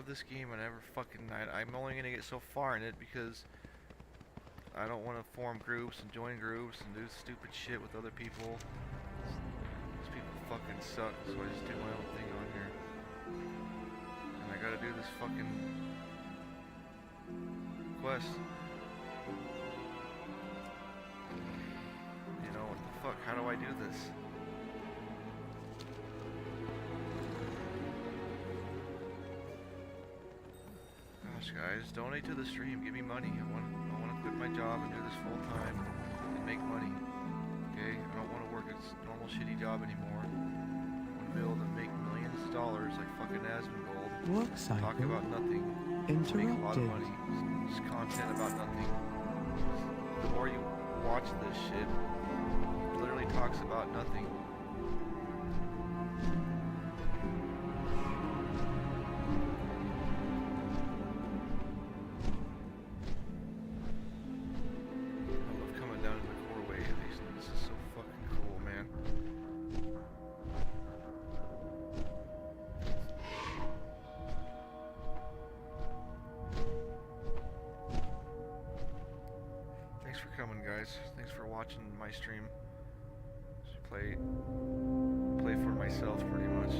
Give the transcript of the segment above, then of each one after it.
love this game. I'm only gonna get so far in it because I don't want to form groups and join groups and do stupid shit with other people. These people fucking suck, so I just do my own thing on here. And I gotta do this fucking quest. You know, what the fuck? How do I do this? Gosh, guys, donate to the stream. Give me money. I want to quit my job and do this full time and make money. Okay? I don't want to work a normal shitty job anymore. I want to be able to make millions of dollars like fucking Asmongold. Work cycle Talk about nothing. interrupted. Make a lot of money. Just content about nothing. The more you watch this shit, it literally talks about nothing. Thanks for watching my stream. Just play for myself pretty much.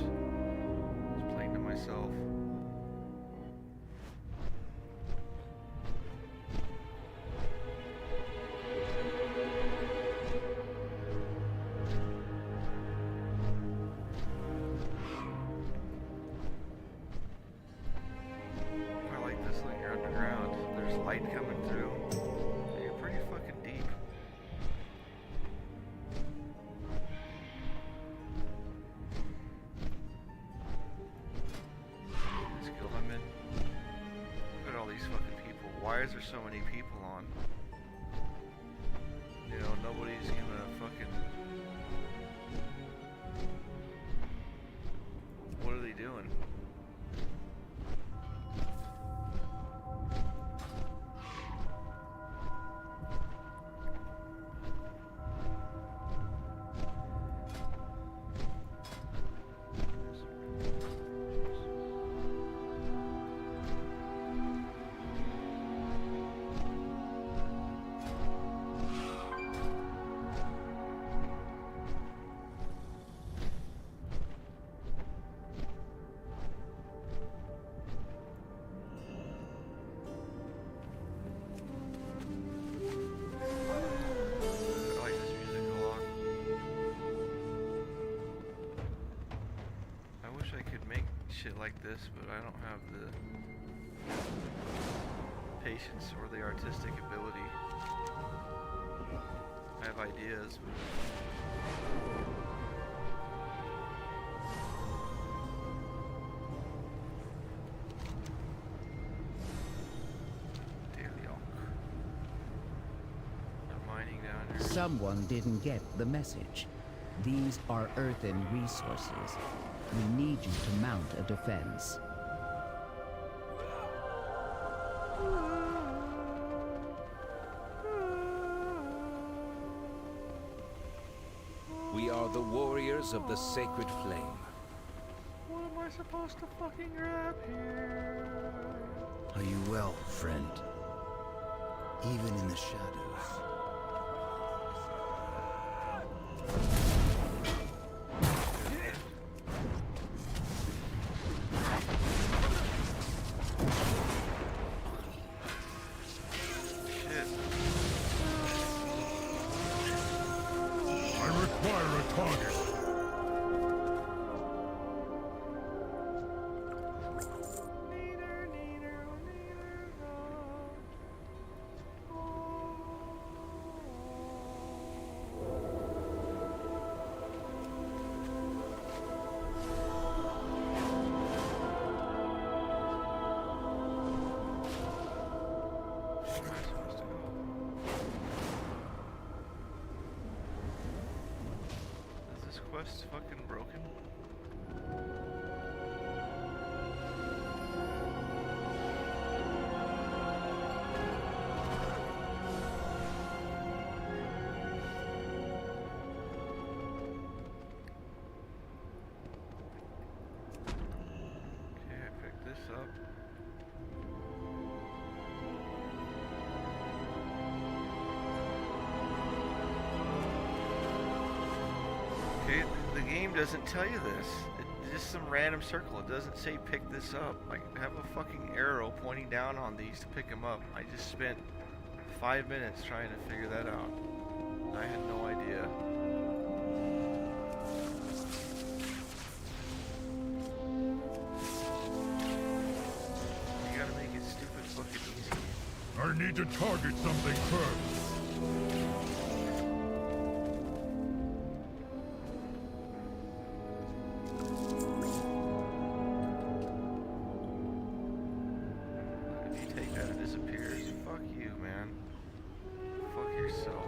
Just playing to myself. I like this, like you're underground. There's light coming through. You're pretty fucking deep. Why is there so many people on? You know, nobody's gonna fucking... What are they doing? Shit like this, but I don't have the patience or the artistic ability. I have ideas, but daily oak. I'm mining down here. Someone didn't get the message. These are earthen resources. We need you to mount a defense. We are the warriors of the sacred flame. What am I supposed to fucking grab here? Are you well, friend? Even in the shadows. Quest fucking broken? Okay, I picked this up. doesn't tell you this. It's just some random circle. It doesn't say pick this up. Like, have a fucking arrow pointing down on these to pick them up. I just spent 5 minutes trying to figure that out. I had no idea. You gotta make it stupid fucking easy. I need to target something first. If you take that, it disappears. Fuck you, man. Fuck yourself.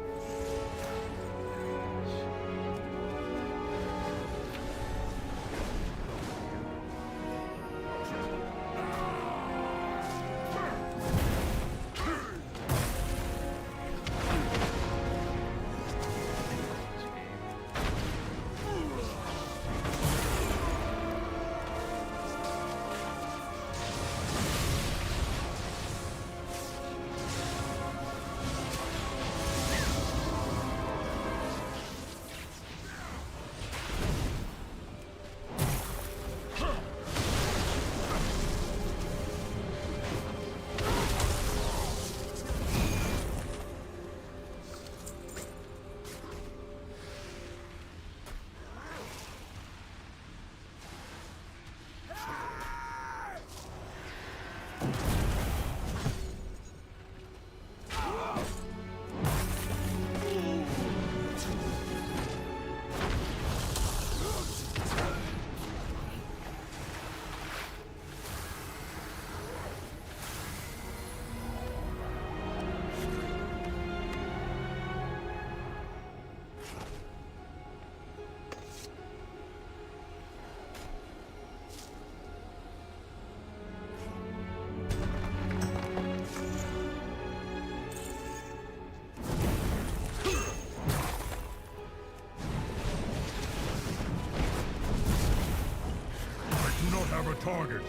Have a target.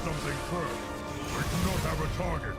Something first. I do not have a target.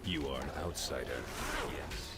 You are an outsider. Yes.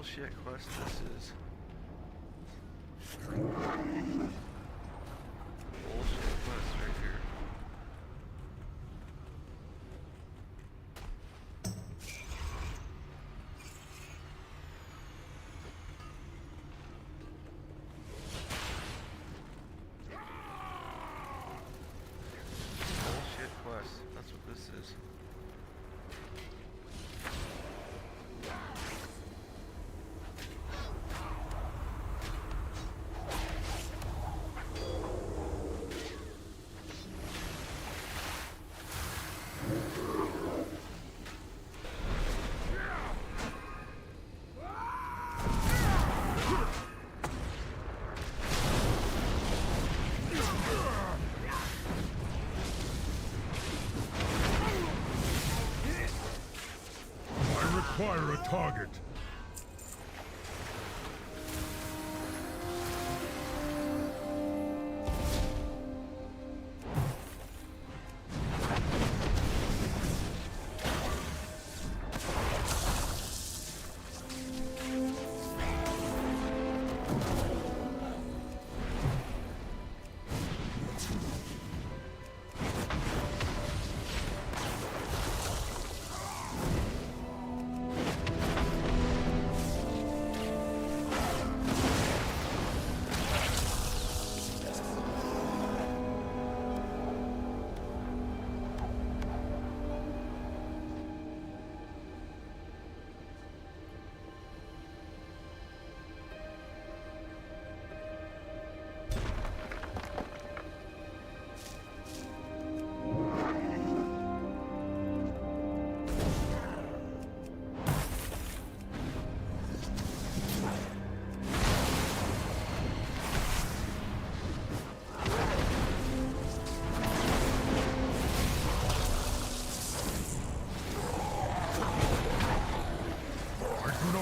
bullshit quest this is. Bullshit quest right here. Bullshit quest. That's what this is. Require a target.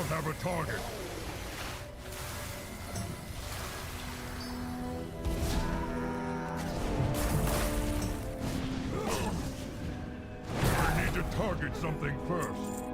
Have a target. I need to target something first.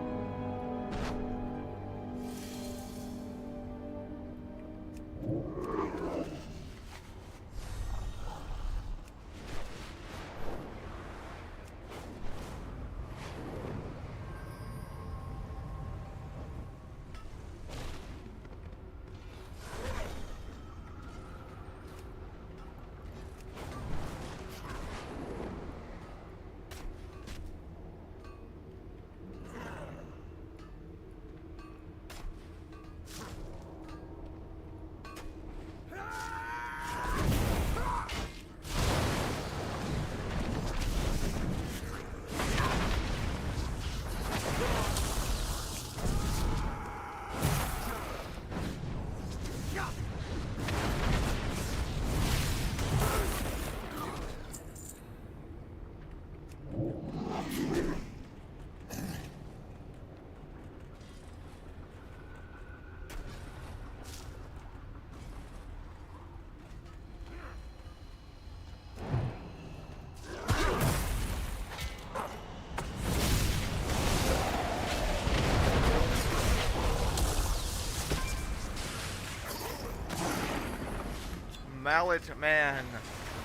Mallet man.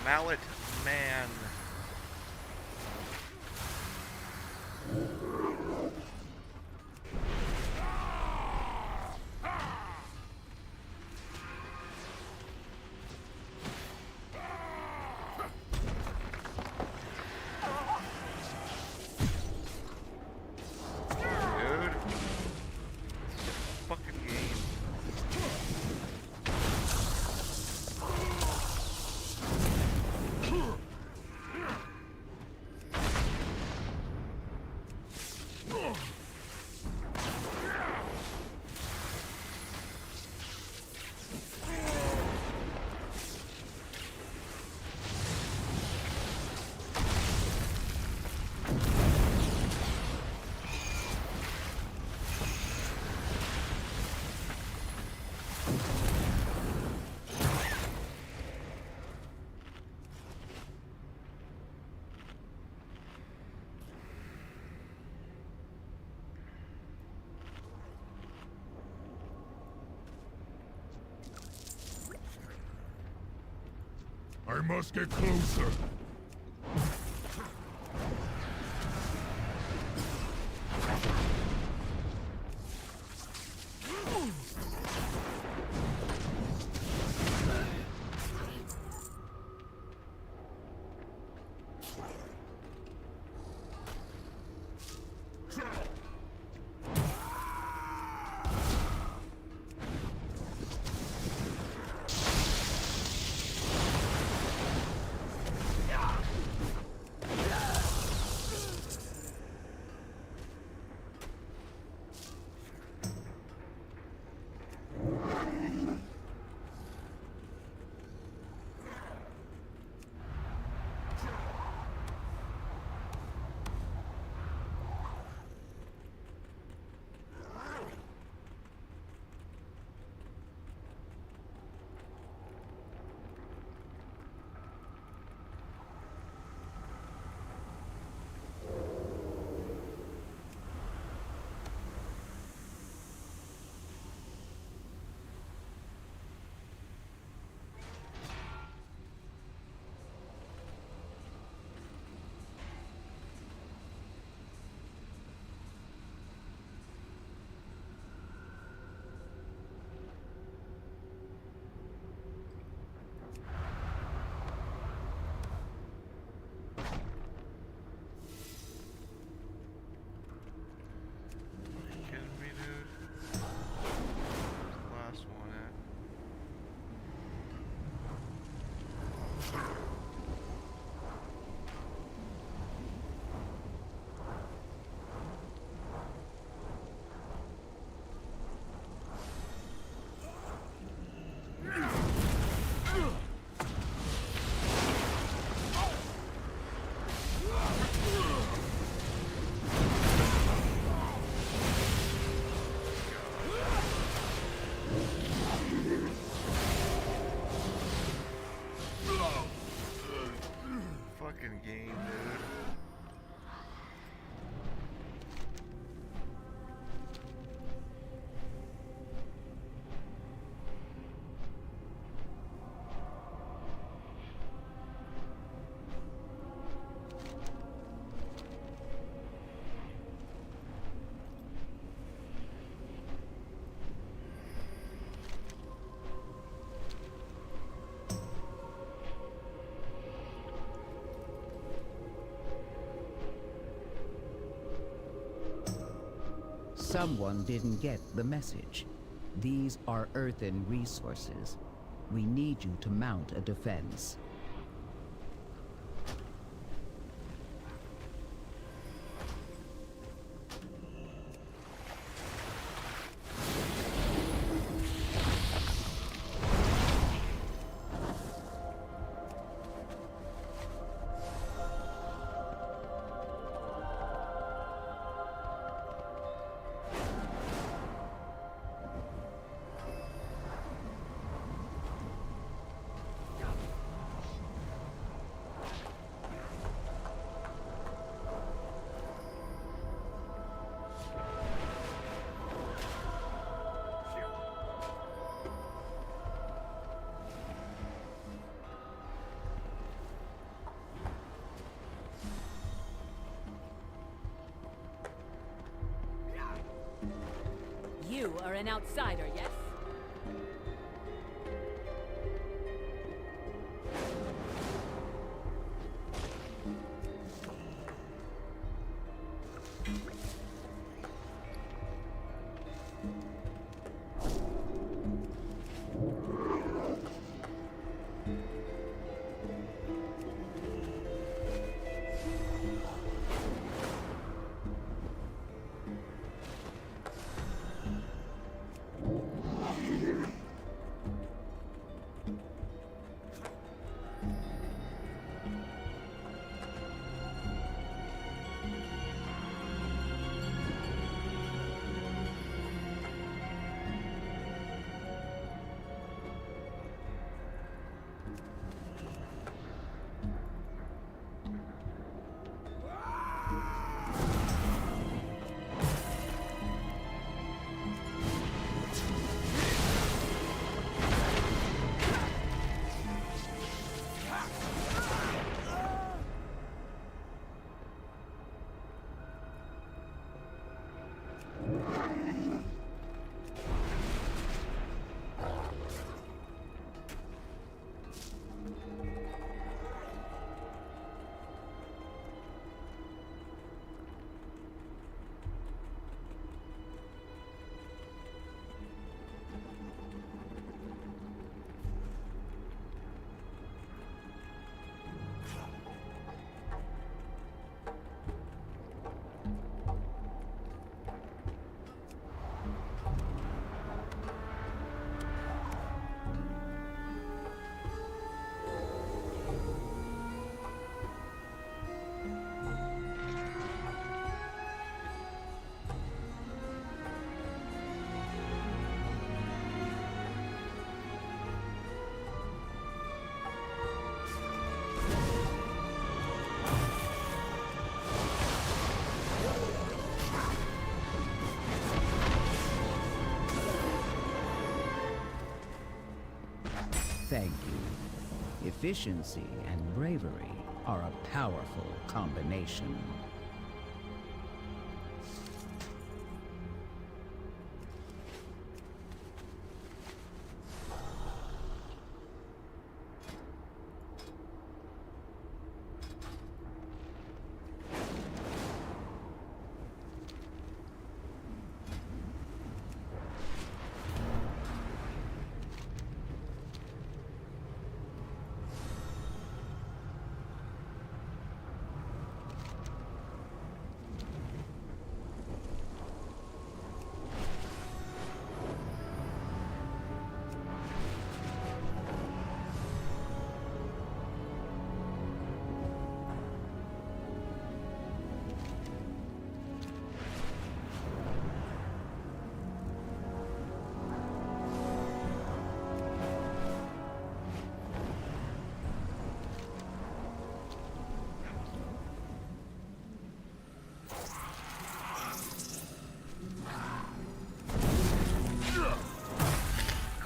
Mallet man. Dude. Fucking game. I must get closer. Fucking game, dude. Someone didn't get the message. These are earthen resources. We need you to mount a defense. You are an outsider, yes? thank you. Efficiency and bravery are a powerful combination.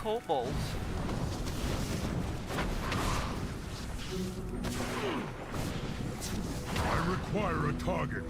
Kobolds. I require a target.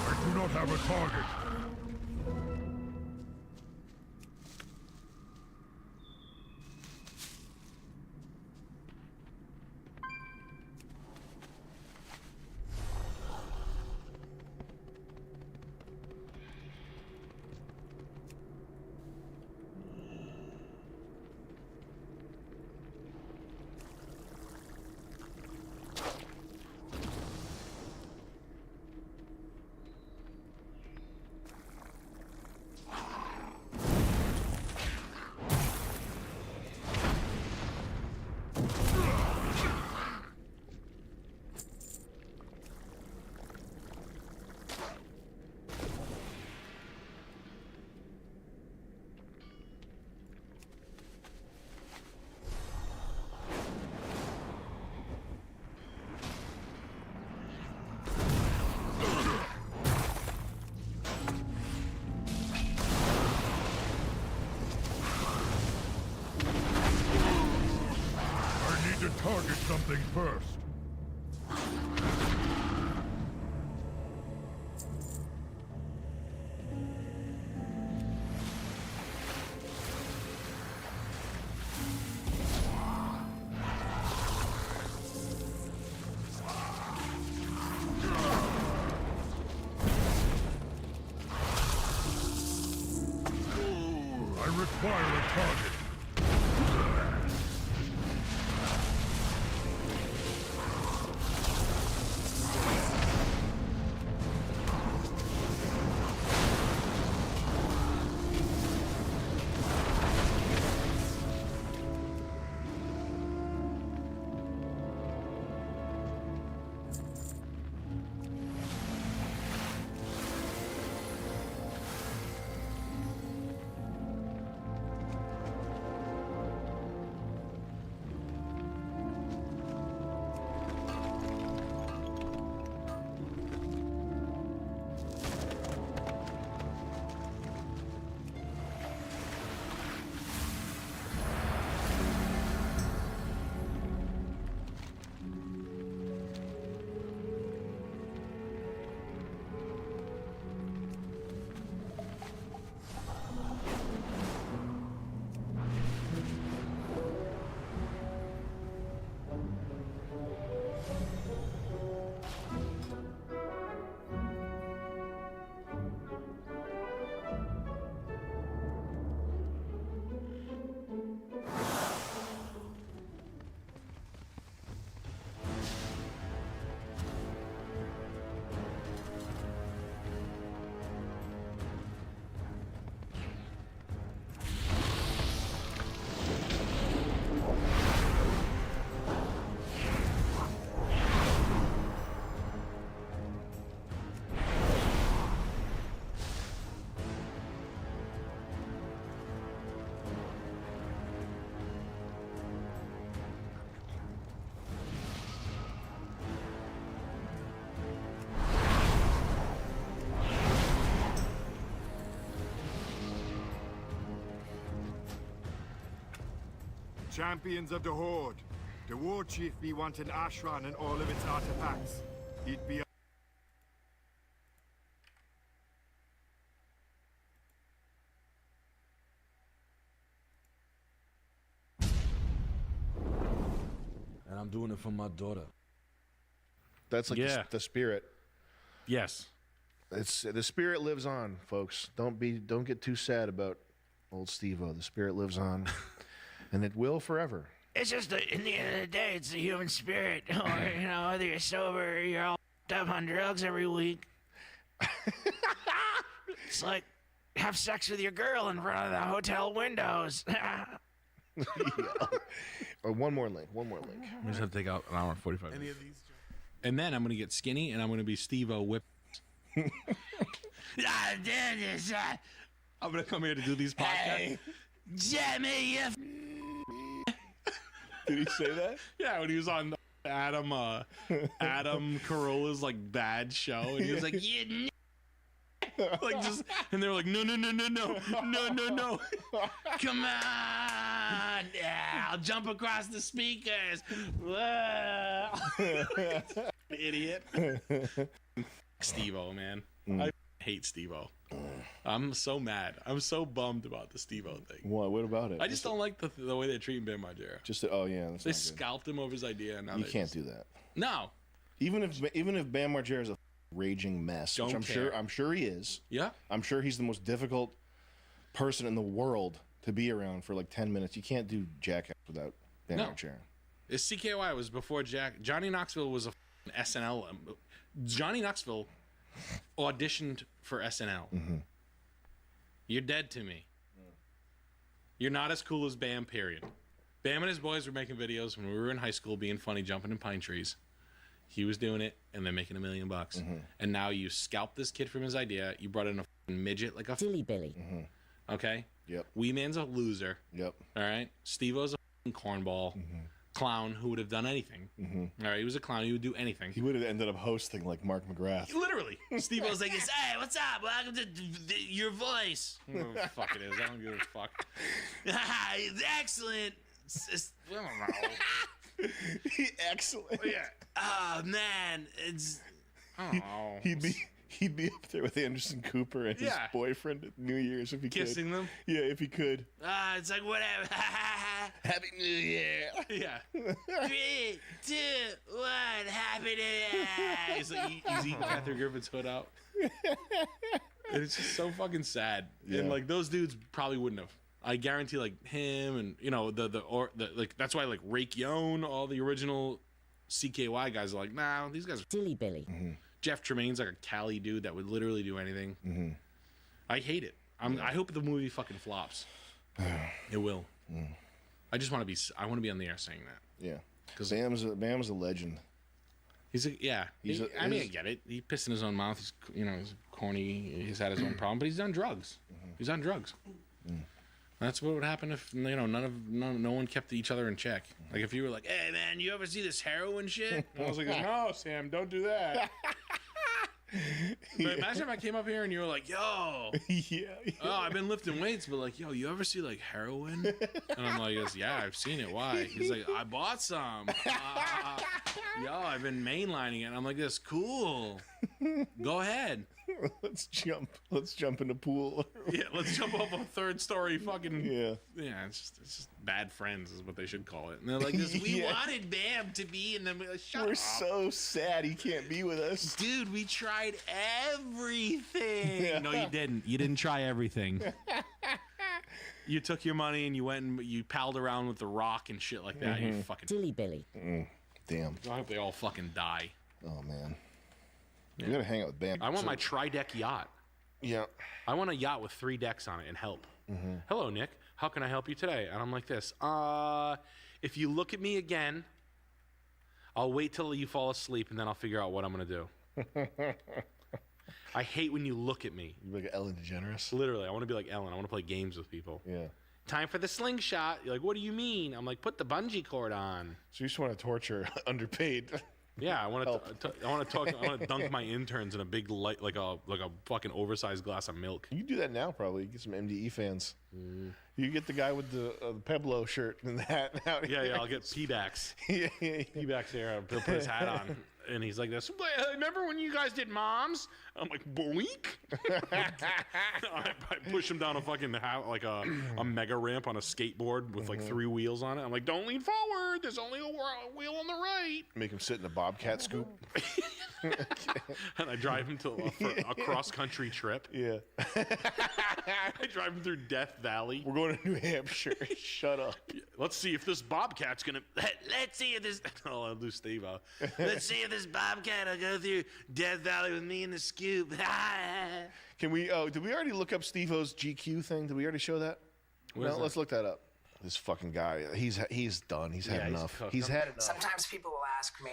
I do not have a target. Target something first. I require a target. Champions of the Horde. The war chief be wanting Ashran and all of its artifacts. He'd be And I'm doing it for my daughter. That's like Yeah. the spirit. Yes. It's the spirit lives on, folks. Don't get too sad about old Steve-O. The spirit lives on, and it will forever. It's just in the end of the day, it's the human spirit. Or, you know, whether you're sober or you're all up on drugs every week. It's like have sex with your girl in front of the hotel windows. Yeah. Or one more link. We just have to take out an hour and 45 minutes. Any of these? And then I'm going to get skinny, and I'm going to be Steve-O Whip. I'm going to come here to do these podcasts. Jimmy, you Did he say that? Yeah, when he was on Adam Carolla's like bad show, and he was like, "You like just," and they were like, "No, come on, yeah, I'll jump across the speakers." Idiot. Steve-O, man, I hate Steve-O. I'm so mad. I'm so bummed about the Steve-O thing. What about it? I just don't like the way they're treating Bam Margera. Oh yeah, that's They not good. scalped him over his idea, and now You they can't just- do that. No. Even if Bam Margera is a raging mess, which Don't care. I'm sure he is. Yeah. I'm sure he's the most difficult person in the world to be around for like 10 minutes. You can't do Jackass without Bam No. Margera. It's CKY was before Johnny Knoxville was a SNL. Johnny Knoxville auditioned for SNL. Mm-hmm. You're dead to me. You're not as cool as Bam, period. Bam and his boys were making videos when we were in high school, being funny, jumping in pine trees. He was doing it, and they're making $1 million. And now you scalped this kid from his idea. You brought in a midget like a silly Billy. okay? Yep. Wee Man's a loser. Yep. All right? Steve-O's a cornball. Clown who would have done anything. All right? He was a clown. He would do anything. He would have ended up hosting like Mark McGrath. Literally. Steve-O's like, "Hey, what's up? Welcome to Your Voice." Whatever the fuck it is. I don't give a fuck. It's excellent. I don't know. Excellent. Yeah. Oh, man. It's... I don't know. He'd be up there with Anderson Cooper and his Yeah. boyfriend at New Year's if he Kissing could. them? Yeah, if he could. It's like, whatever. Happy New Year. Yeah. 3, 2, 1, happy New Year. He's eating Kathy Griffin's hood out. And it's just so fucking sad. Yeah. And like those dudes probably wouldn't have. I guarantee like him and you know the like that's why like Ray Keown, all the original CKY guys are like, nah, these guys are Silly Billy. Jeff Tremaine's like a Cali dude that would literally do anything. I hate it. I hope the movie fucking flops. It will. I just want to be. I want to be on the air saying that. Yeah. 'Cause- Bam's a legend. He's a, yeah. I mean, I get it. He pissed in his own mouth. He's he's corny. He's had his own problem, but he's done drugs. He's on drugs. That's what would happen if no one kept each other in check. Like if you were like, "Hey man, you ever see this heroin shit?" And I was like, "No, Sam, don't do that." But imagine if I came up here and you were like, "Yo, Yeah. oh, I've been lifting weights, but like, yo, you ever see like heroin?" And I'm like, "Yeah, I've seen it. Why?" He's like, "I bought some. Yo, I've been mainlining it." And I'm like, "This cool. Go ahead." Let's jump in the pool. Yeah, let's jump off a third story fucking. Yeah. It's just bad friends is what they should call it. And they're like, we Yeah. wanted Bam to be, and then we're like, shut We're up. so sad he can't be with us. Dude, we tried everything. Yeah. No, you didn't. You didn't try everything. You took your money and you went and you palled around with The Rock and shit like that. You fucking Silly Billy. Damn. I hope they all fucking die. Oh man. We gotta hang out with Bam. I want my tri-deck yacht. Yeah. I want a yacht with 3 decks on it and help. Hello, Nick. How can I help you today? And I'm like this. If you look at me again, I'll wait till you fall asleep and then I'll figure out what I'm going to do. I hate when you look at me. You're like Ellen DeGeneres. Literally, I want to be like Ellen. I want to play games with people. Yeah. Time for the slingshot. You're like, what do you mean? I'm like, put the bungee cord on. So you just want to torture underpaid. Yeah, I want to dunk my interns in a big light, like a fucking oversized glass of milk. You can do that now, probably. Get some MDE fans. You get the guy with the Pueblo shirt and the hat. Yeah, I'll get P-backs. yeah. P-backs there. He'll put his hat on. And he's like this. Remember when you guys did moms? I'm like, boink. I push him down a fucking like a mega ramp on a skateboard with like 3 wheels on it. I'm like, don't lean forward. There's only a wheel on the right. Make him sit in a bobcat scoop. And I drive him to a cross-country trip. Yeah. I drive him through Death Valley. We're going to New Hampshire. Shut up. Let's see if this bobcat's gonna. Let's see if this. Oh, I'll do Steve. Let's see if this bobcat will go through Death Valley with me in the scoop. Can we? Oh, did we already look up Steve-O's GQ thing? Did we already show that? No, let's look that up. This fucking guy. He's done. He's had enough. He's had enough. Sometimes people will ask me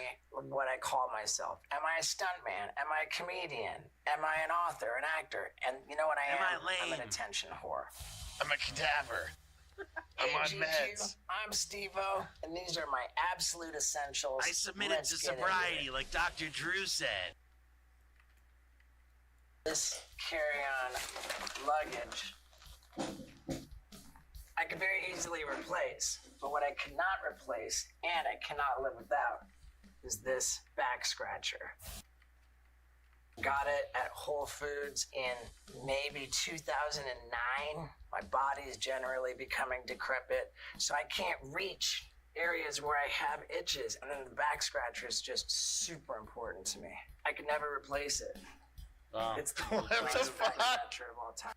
what I call myself. Am I a stuntman? Am I a comedian? Am I an author, an actor? And you know what I am? I'm an attention whore. I'm a cadaver. I'm on GQ, meds. I'm Steve-O, and these are my absolute essentials. I submitted to sobriety, like Dr. Drew said. This carry-on luggage I could very easily replace, but what I cannot replace and I cannot live without is this back scratcher. Got it at Whole Foods in maybe 2009. My body is generally becoming decrepit, so I can't reach areas where I have itches, and then the back scratcher is just super important to me. I could never replace it. It's the best back scratcher of all time.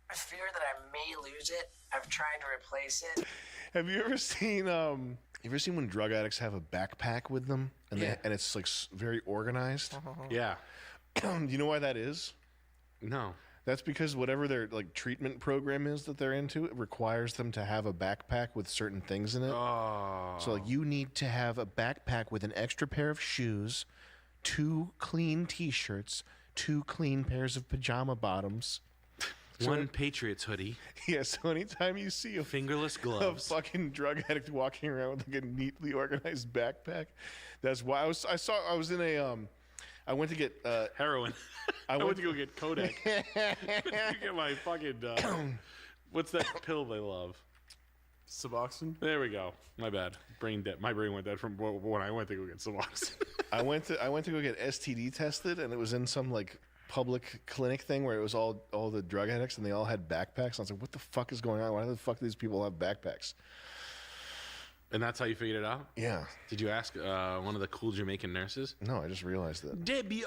I fear that I may lose it. I've tried to replace it. Have you ever seen when drug addicts have a backpack with them and and it's like very organized? Yeah. Do you know why that is? No. That's because whatever their like treatment program is that they're into, it requires them to have a backpack with certain things in it. Oh. So like you need to have a backpack with an extra pair of shoes, 2 clean t-shirts, 2 clean pairs of pajama bottoms. One Patriots hoodie. Yeah, so anytime you see a fingerless gloves, a fucking drug addict walking around with like a neatly organized backpack, that's why I was in a I went to get heroin. I went to go get Kodak. Get my fucking what's that pill they love? Suboxone. There we go. My bad. Brain dead. My brain went dead from when I went to go get Suboxone. I went to go get STD tested, and it was in some like public clinic thing where it was all the drug addicts, and they all had backpacks. And I was like, what the fuck is going on? Why the fuck do these people have backpacks? And that's how you figured it out? Yeah. Did you ask one of the cool Jamaican nurses? No, I just realized that. Debbie.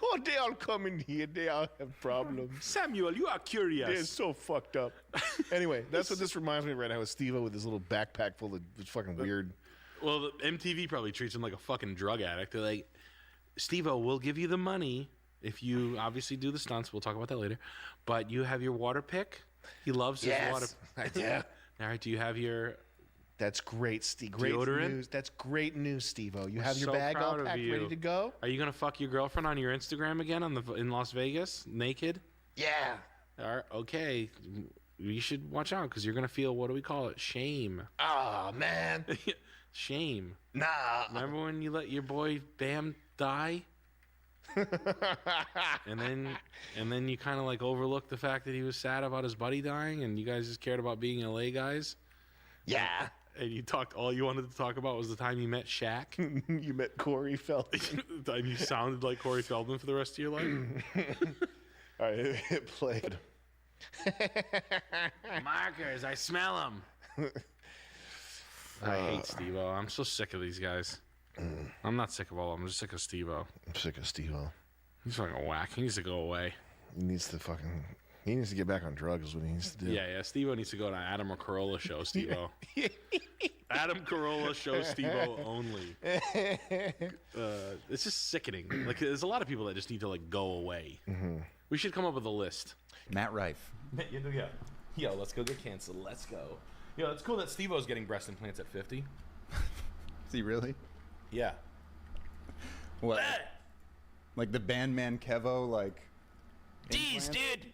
Oh, they all come in here. They all have problems. Samuel, you are curious. They're so fucked up. Anyway, that's what this reminds me of right now with Steve-O with his little backpack full of fucking weird. Well, the MTV probably treats him like a fucking drug addict. They're like, Steve-O, we'll give you the money if you obviously do the stunts. We'll talk about that later. But you have your water pick. He loves his water. Yeah. All right. Do you have your? That's great, Steve. Great deodorant? news. That's great news, Steve-O. You have your So bag all proud of packed, you. ready to go. Are you gonna fuck your girlfriend on your Instagram again in Las Vegas naked? Yeah. All right. Okay. You should watch out because you're gonna feel, what do we call it? Shame. Oh man. Shame. Nah. Remember when you let your boy Bam die? and then you kind of like overlooked the fact that he was sad about his buddy dying, and you guys just cared about being LA guys. Yeah. And all you wanted to talk about was the time you met Shaq. You met Corey Feldman. The time you sounded like Corey Feldman for the rest of your life. All right, it played. Markers, I smell them. I hate Steve-O. I'm so sick of these guys. I'm not sick of all of them. I'm just sick of Steve-O. I'm sick of Steve-O. He's fucking whack. He needs to go away. He needs to get back on drugs is what he needs to do. Yeah. Steve-O needs to go to Adam Carolla show, Steve-O. Adam Carolla show, Steve-O only. It's just sickening. Like, there's a lot of people that just need to, like, go away. Mm-hmm. We should come up with a list. Matt Rife. Yeah. Yo, let's go get canceled. Let's go. Yo, it's cool that Steve-O's getting breast implants at 50. Is he really? Yeah. What? Like the bandman Kevo, like. Jeez, dude.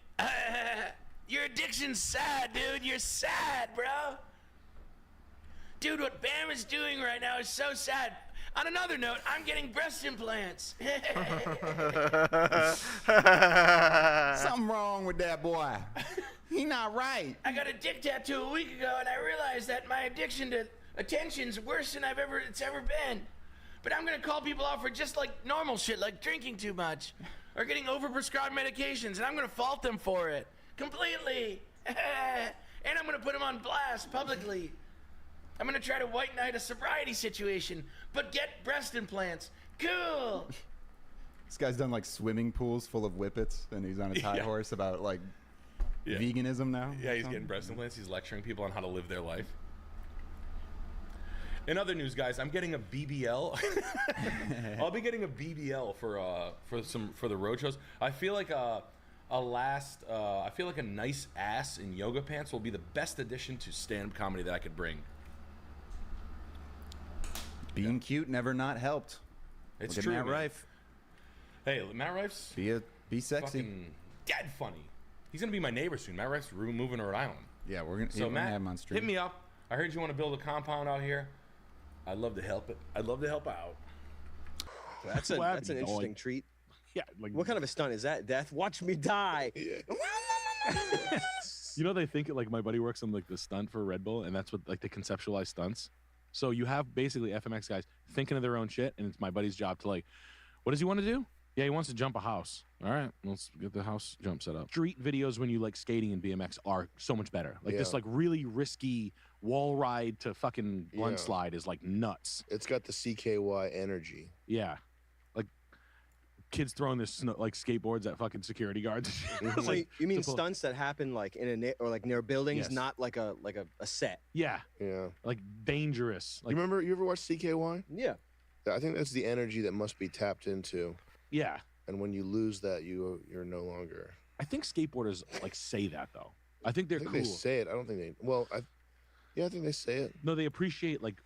Your addiction's sad, dude. You're sad, bro. Dude, what Bam is doing right now is so sad. On another note, I'm getting breast implants. Something wrong with that boy. He not right. I got a dick tattoo a week ago, and I realized that my addiction to attention's worse than it's ever been. But I'm gonna call people out for just like normal shit, like drinking too much or getting overprescribed medications, and I'm gonna fault them for it completely. And I'm gonna put them on blast publicly. I'm gonna try to white knight a sobriety situation, but get breast implants. Cool. This guy's done like swimming pools full of whippets, and he's on his high horse about like veganism now. Yeah, he's getting breast implants. He's lecturing people on how to live their life. In other news, guys, I'm getting a BBL. I'll be getting a BBL for the road shows. I feel like a nice ass in yoga pants will be the best addition to stand-up comedy that I could bring. Being cute never not helped. It's Look true, at Matt man. Rife. Hey, Matt Rife's be sexy. fucking dead funny. He's gonna be my neighbor soon. Matt Rife's moving to Rhode Island. Yeah, we're gonna. So we're Matt, gonna have him on stream. hit me up. I heard you want to build a compound out here. I'd love to help it. I'd love to help out. That's an interesting treat. Yeah. Like, what kind of a stunt is that? Death? Watch me die. You know, they think like my buddy works on like the stunt for Red Bull, and that's what like they conceptualize stunts. So you have basically FMX guys thinking of their own shit, and it's my buddy's job to like, what does he want to do? Yeah, he wants to jump a house. All right, let's get the house jump set up. Street videos when you like skating and BMX are so much better. Like this like really risky wall ride to fucking blunt slide is like nuts. It's got the CKY energy. Yeah. Like kids throwing this like skateboards at fucking security guards. So Like, you mean stunts that happen like in a or like near buildings, Yes. not like a set? Yeah. Yeah. Like dangerous. Like, you ever watch CKY? Yeah. I think that's the energy that must be tapped into. Yeah. And when you lose that, you're no longer. I think skateboarders like say that though. I think they're cool. They say it. I don't think they. Well, I think they say it. No, they appreciate like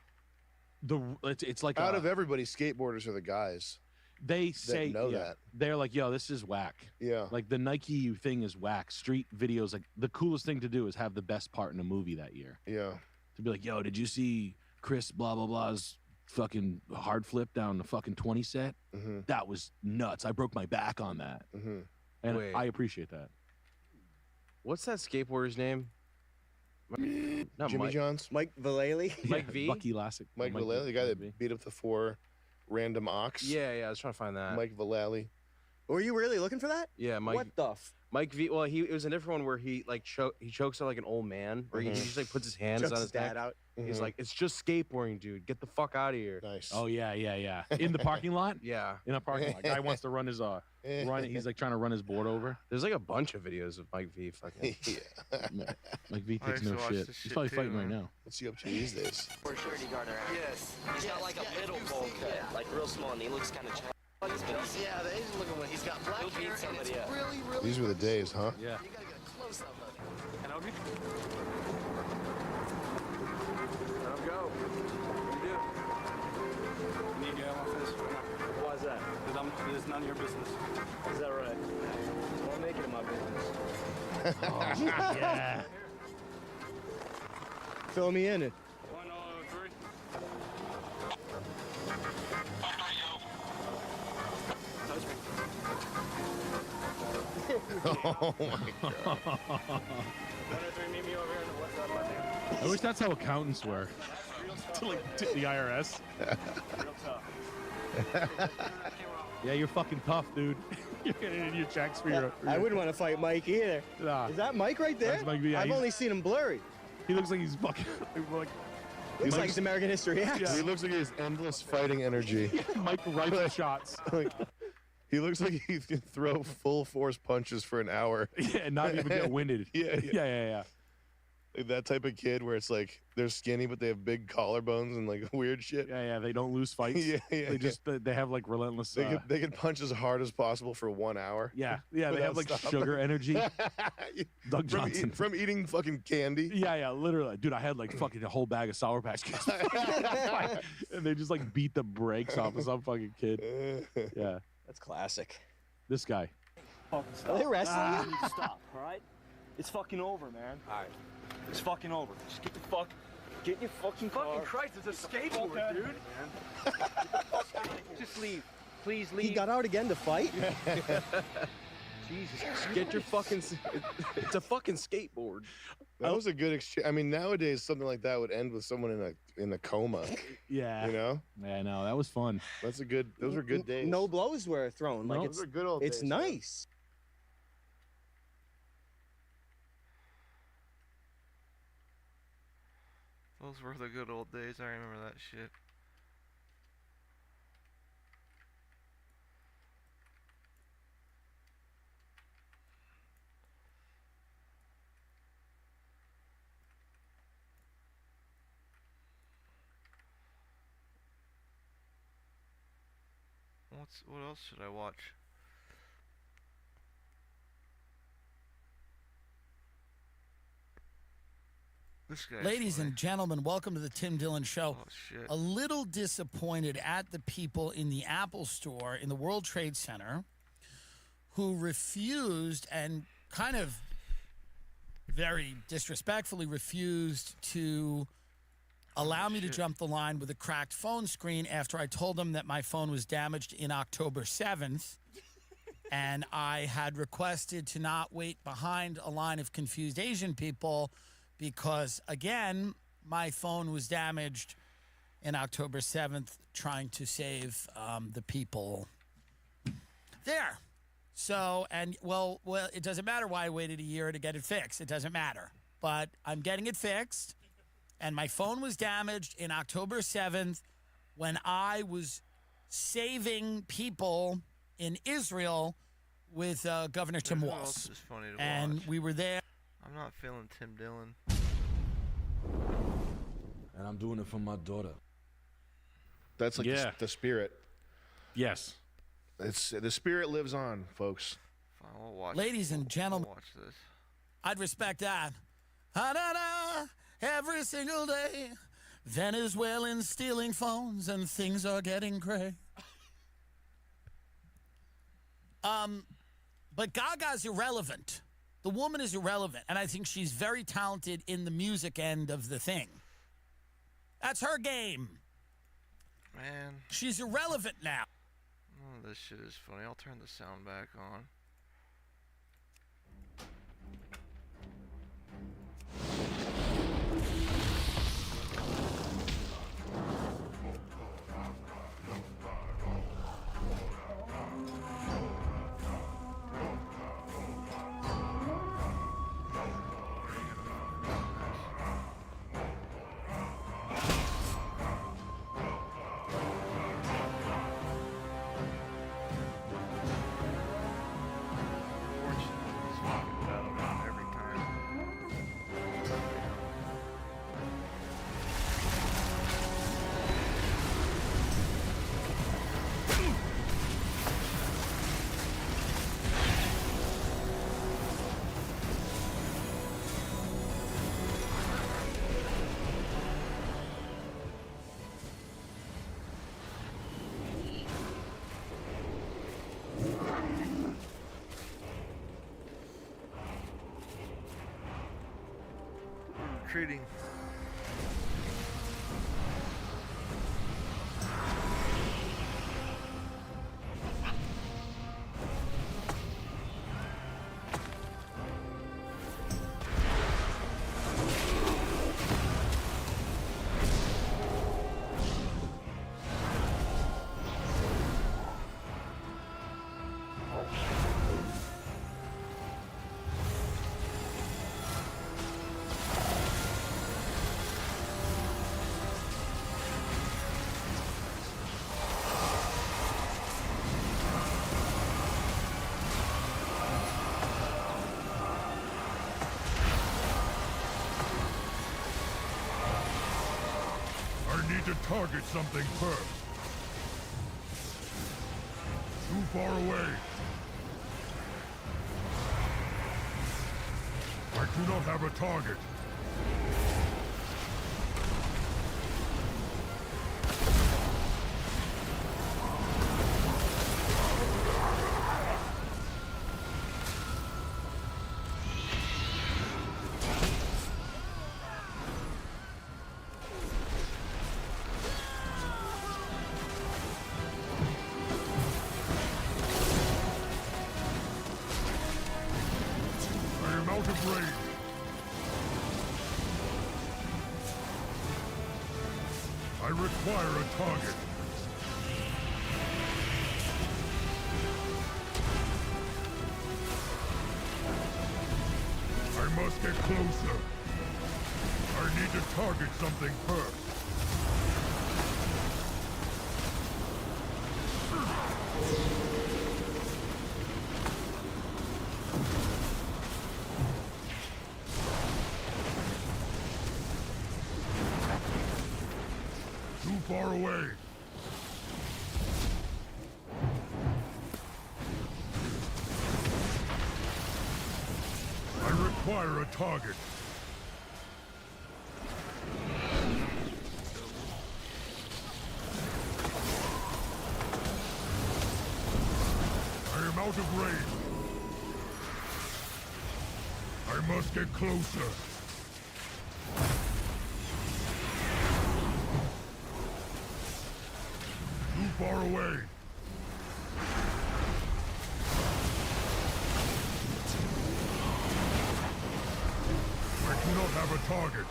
it's like out of everybody, skateboarders are the guys. They say know that. They're like, yo, this is whack. Yeah. Like the Nike thing is whack. Street videos, like the coolest thing to do is have the best part in a movie that year. Yeah. To be like, yo, did you see Chris blah blah blah's fucking hard flip down the fucking 20 set? Mm-hmm. That was nuts. I broke my back on that. Mm-hmm. And Wait. I appreciate that. What's that skateboarder's name? Not Jimmy Mike. Johns? Mike Vallely? Mike V? Bucky Lassick. Mike Vallely, the guy that beat up the 4 random ox. Yeah, I was trying to find that. Mike Vallely. Were you really looking for that? Yeah, Mike. What the Mike V. Well, it was a different one where he like he chokes out like an old man, or he just like puts his hands Chokes on his his dad neck. out. He's like, it's just skateboarding, dude. Get the fuck out of here. Nice. Oh yeah. In the parking lot? Yeah. In a parking lot. Guy wants to run his he's like trying to run his board over. There's like a bunch of videos of Mike V. Fucking. Mike V I takes used no to watch shit. this He's probably shit fighting too, right man. now. What's he up to these days? Where's Security Guard around? Yes. He's got like a middle bowl cut, like real small, and he looks kind of chubby. Yeah, they just look at what he's got black He'll beat hair, and somebody it's up. really, really. These were the days, huh? Yeah. You gotta get a close up of it. Can I help you? Let him go. What do you do? You need your office? Why is that? Because it's none of your business. Is that right? Well, I'll make it my business. Yeah. Fill me in. 103. Oh my god. 103, meet me over here on the west side of my name. I wish that's how accountants were. To like tip the IRS. Real tough. Yeah, you're fucking tough, dude. You're getting in your checks for your. I wouldn't want to fight Mike either. Nah. Is that Mike right there? That's Mike V. Yeah, I've he's- only seen him blurry. He looks like he's fucking like. Looks like it's American History X. He looks like he has endless fighting energy. Mike rifle shots. Like, he looks like he can throw full force punches for an hour. Yeah, and not even get winded. Yeah. Like that type of kid where it's like they're skinny but they have big collarbones and like weird shit. Yeah. They don't lose fights. They just they have like relentless. They can punch as hard as possible for 1 hour. Yeah. They without have like stopping. sugar energy. Doug From, Johnson. from eating fucking candy. Yeah, literally, dude. I had like fucking a whole bag of Sour Patch Kids, and they just like beat the brakes off of some fucking kid. Yeah, That's classic. this guy. Are they wrestling? You need to stop, all right? It's fucking over, man. All right. It's fucking over. Just get in your fucking car. Fucking Christ, it's a skateboard, dude. Just leave. Please leave. He got out again to fight? Jesus, get your fucking. It's a fucking skateboard. That was a good exchange. I mean, nowadays something like that would end with someone in a coma. Yeah. You know? Yeah, no, that was fun. Those were good days. No blows were thrown. Like No. it's Those are good old It's days, man. nice. Those were the good old days. I remember that shit. What else should I watch? This guy. Ladies and gentlemen, welcome to the Tim Dillon Show. Oh shit. A little disappointed at the people in the Apple Store in the World Trade Center who refused and kind of very disrespectfully refused to allow me to jump the line with a cracked phone screen after I told them that my phone was damaged in October 7th. And I had requested to not wait behind a line of confused Asian people because, again, my phone was damaged in October 7th trying to save the people there. So, and well, it doesn't matter why I waited a year to get it fixed. It doesn't matter. But I'm getting it fixed. And my phone was damaged in October 7th when I was saving people in Israel with Governor Tim Who Walz. else is funny to And watch? we were there. I'm not feeling Tim Dillon. And I'm doing it for my daughter. That's like the spirit. Yes. It's the spirit lives on, folks. Fine, we'll watch. Ladies and gentlemen, We'll watch this. I'd respect that. Ha-da-da, every single day. Venezuelans stealing phones and things are getting gray. But Gaga's irrelevant. The woman is irrelevant, and I think she's very talented in the music end of the thing. That's her game. Man. She's irrelevant now. Oh, this shit is funny. I'll turn the sound back on. Recruiting. I need to target something first. Too far away. I do not have a target. range. I require a target. I must get closer. I need to target something first. Too far away. I require a target. I am out of range. I must get closer. Too far away. I do not have a target.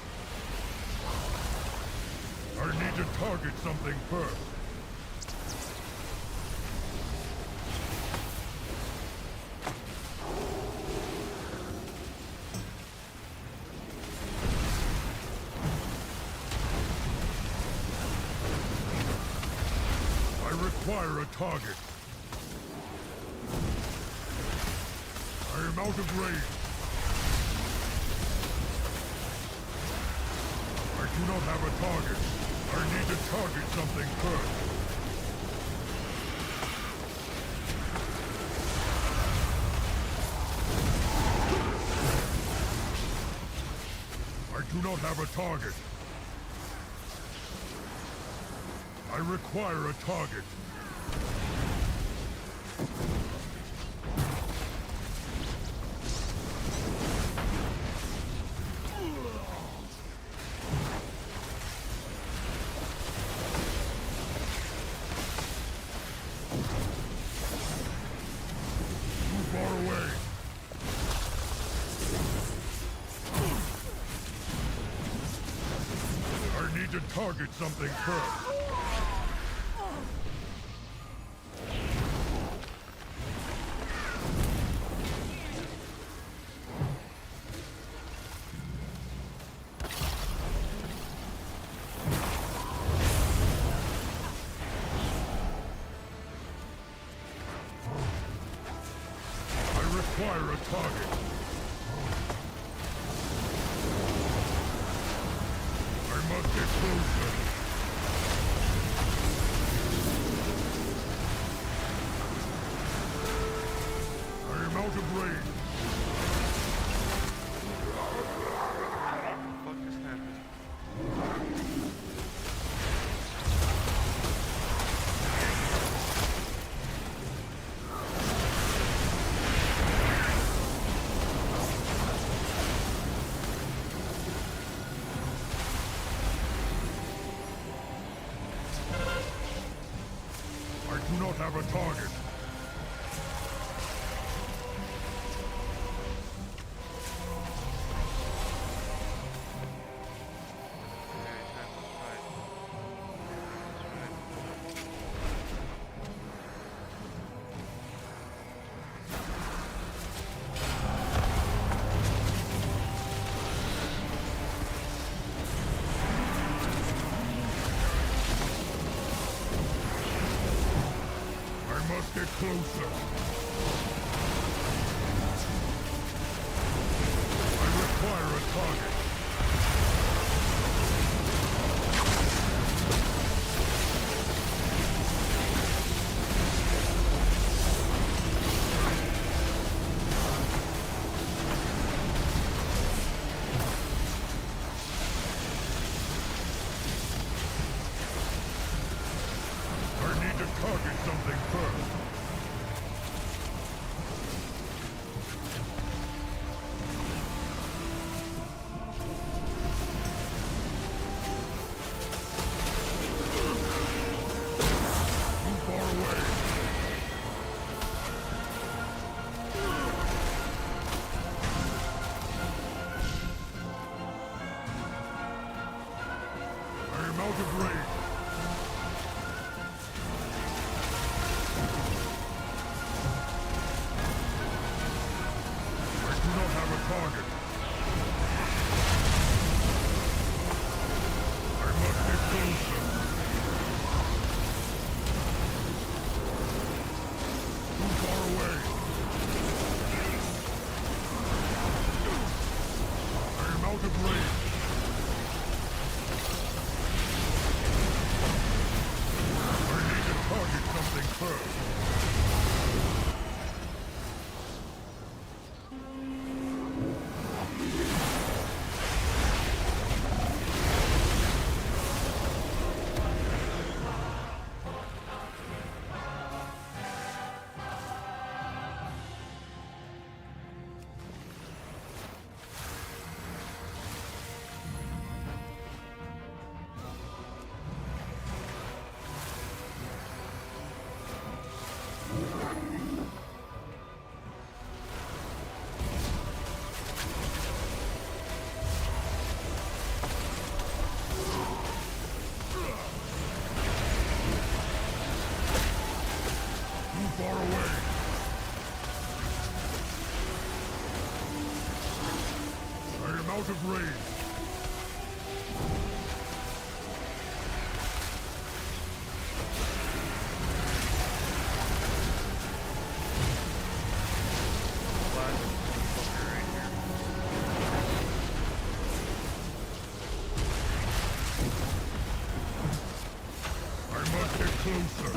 I need to target something first. I require a target. I am out of range. I do not have a target. I need to target something first. I do not have a target. I require a target. Too far away. I need to target something first. I require a target. I must get closer. I am out of range. What the fuck just happened? I do not have a target. I must get closer. I require a target. I need to target something first. first. Too far away. I am out of range. I must get closer.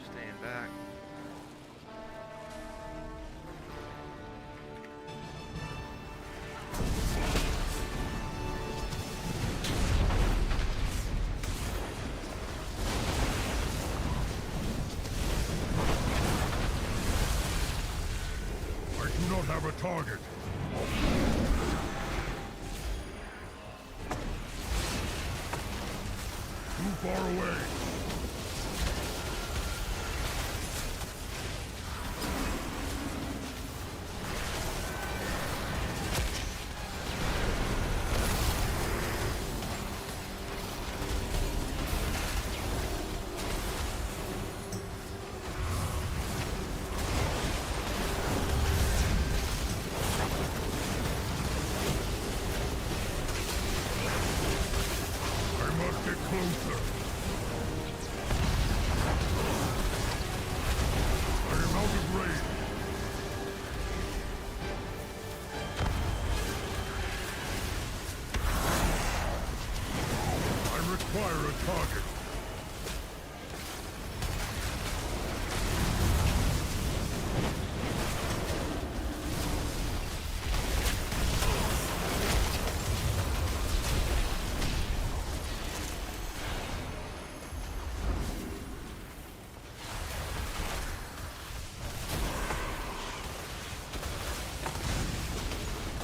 Staying back. I do not have a target. Too far away. I must get closer. I am out of range. I require a target.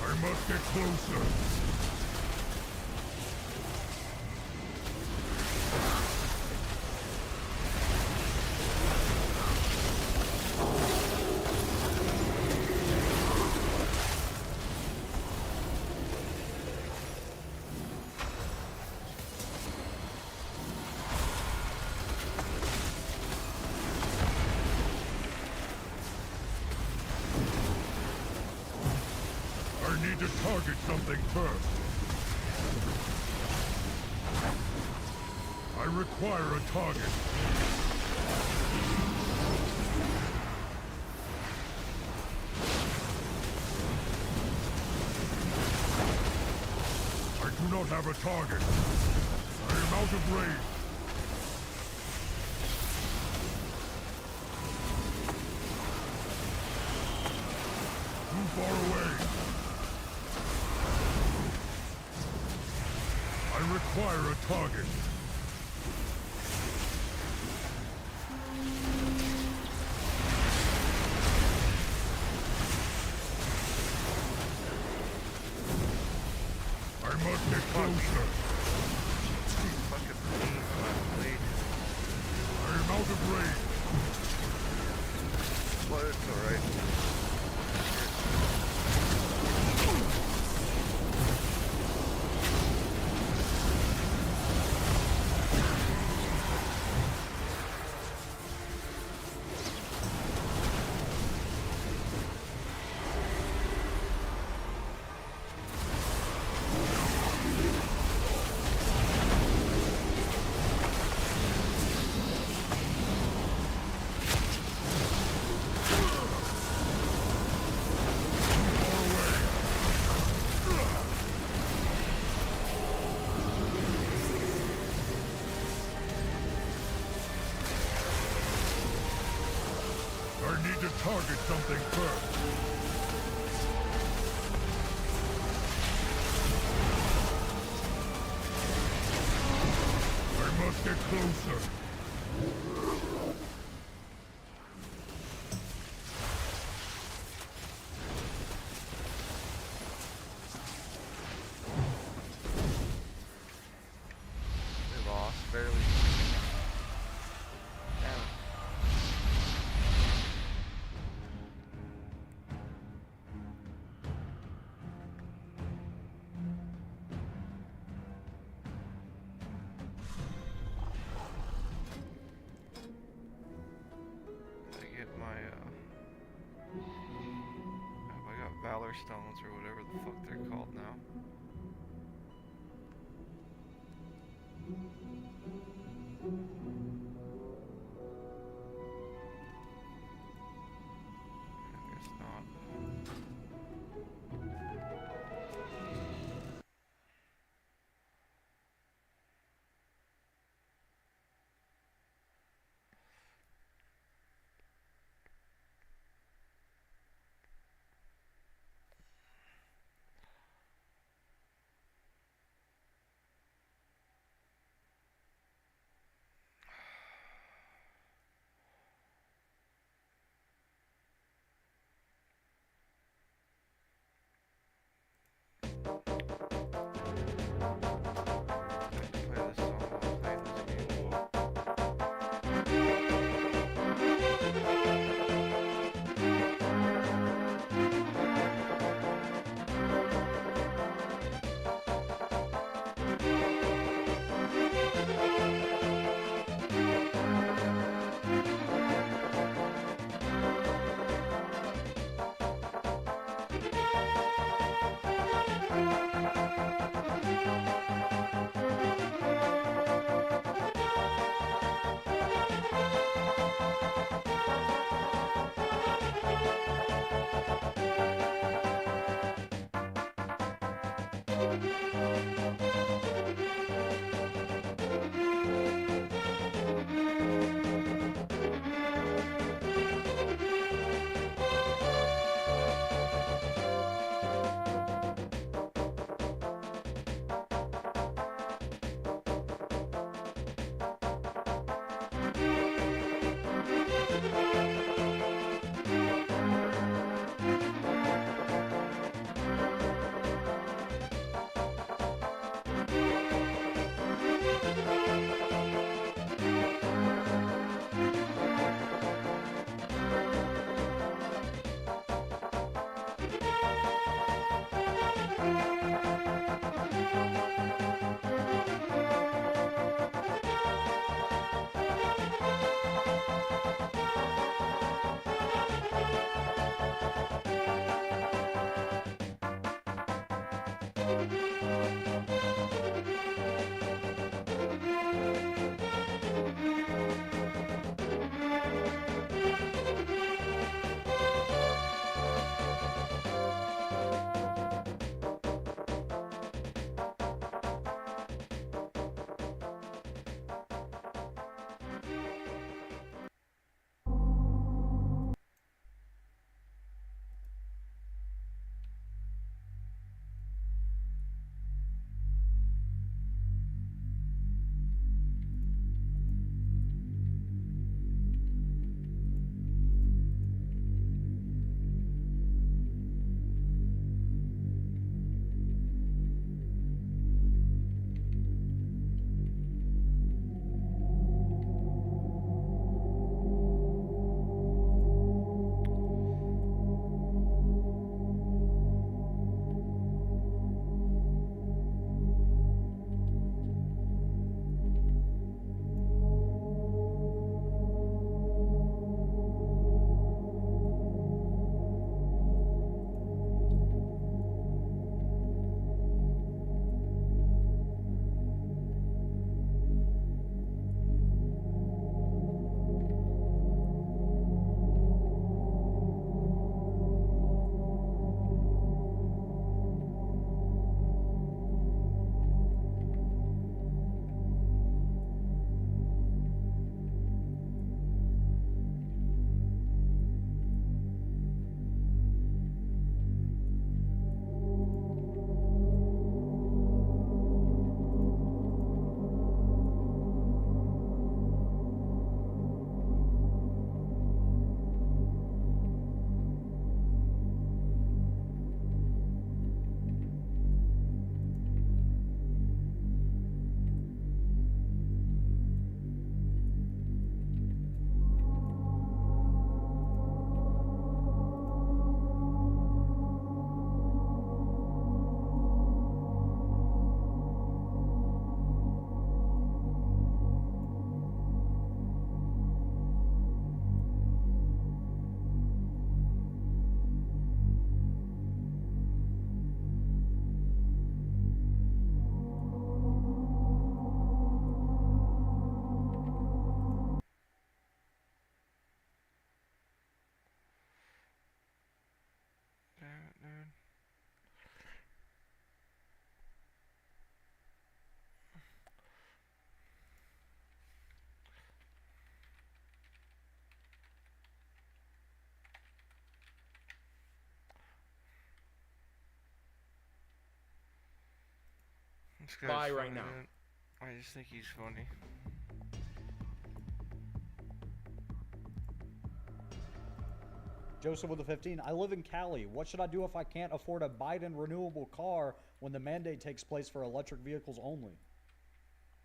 I must get closer. I need to target something first. require a target. I do not have a target. I am out of range. Too far away. I require a target. I must get closer. I am out of range. But it's alright. I need to target something first. I must get closer. We lost, barely. Damn. I get my, I got Valor Stones or whatever the fuck they're called now. I guess not. This guy's Buy right funny, now. dude. I just think he's funny. Joseph with the 15. I live in Cali. What should I do if I can't afford a Biden renewable car when the mandate takes place for electric vehicles only?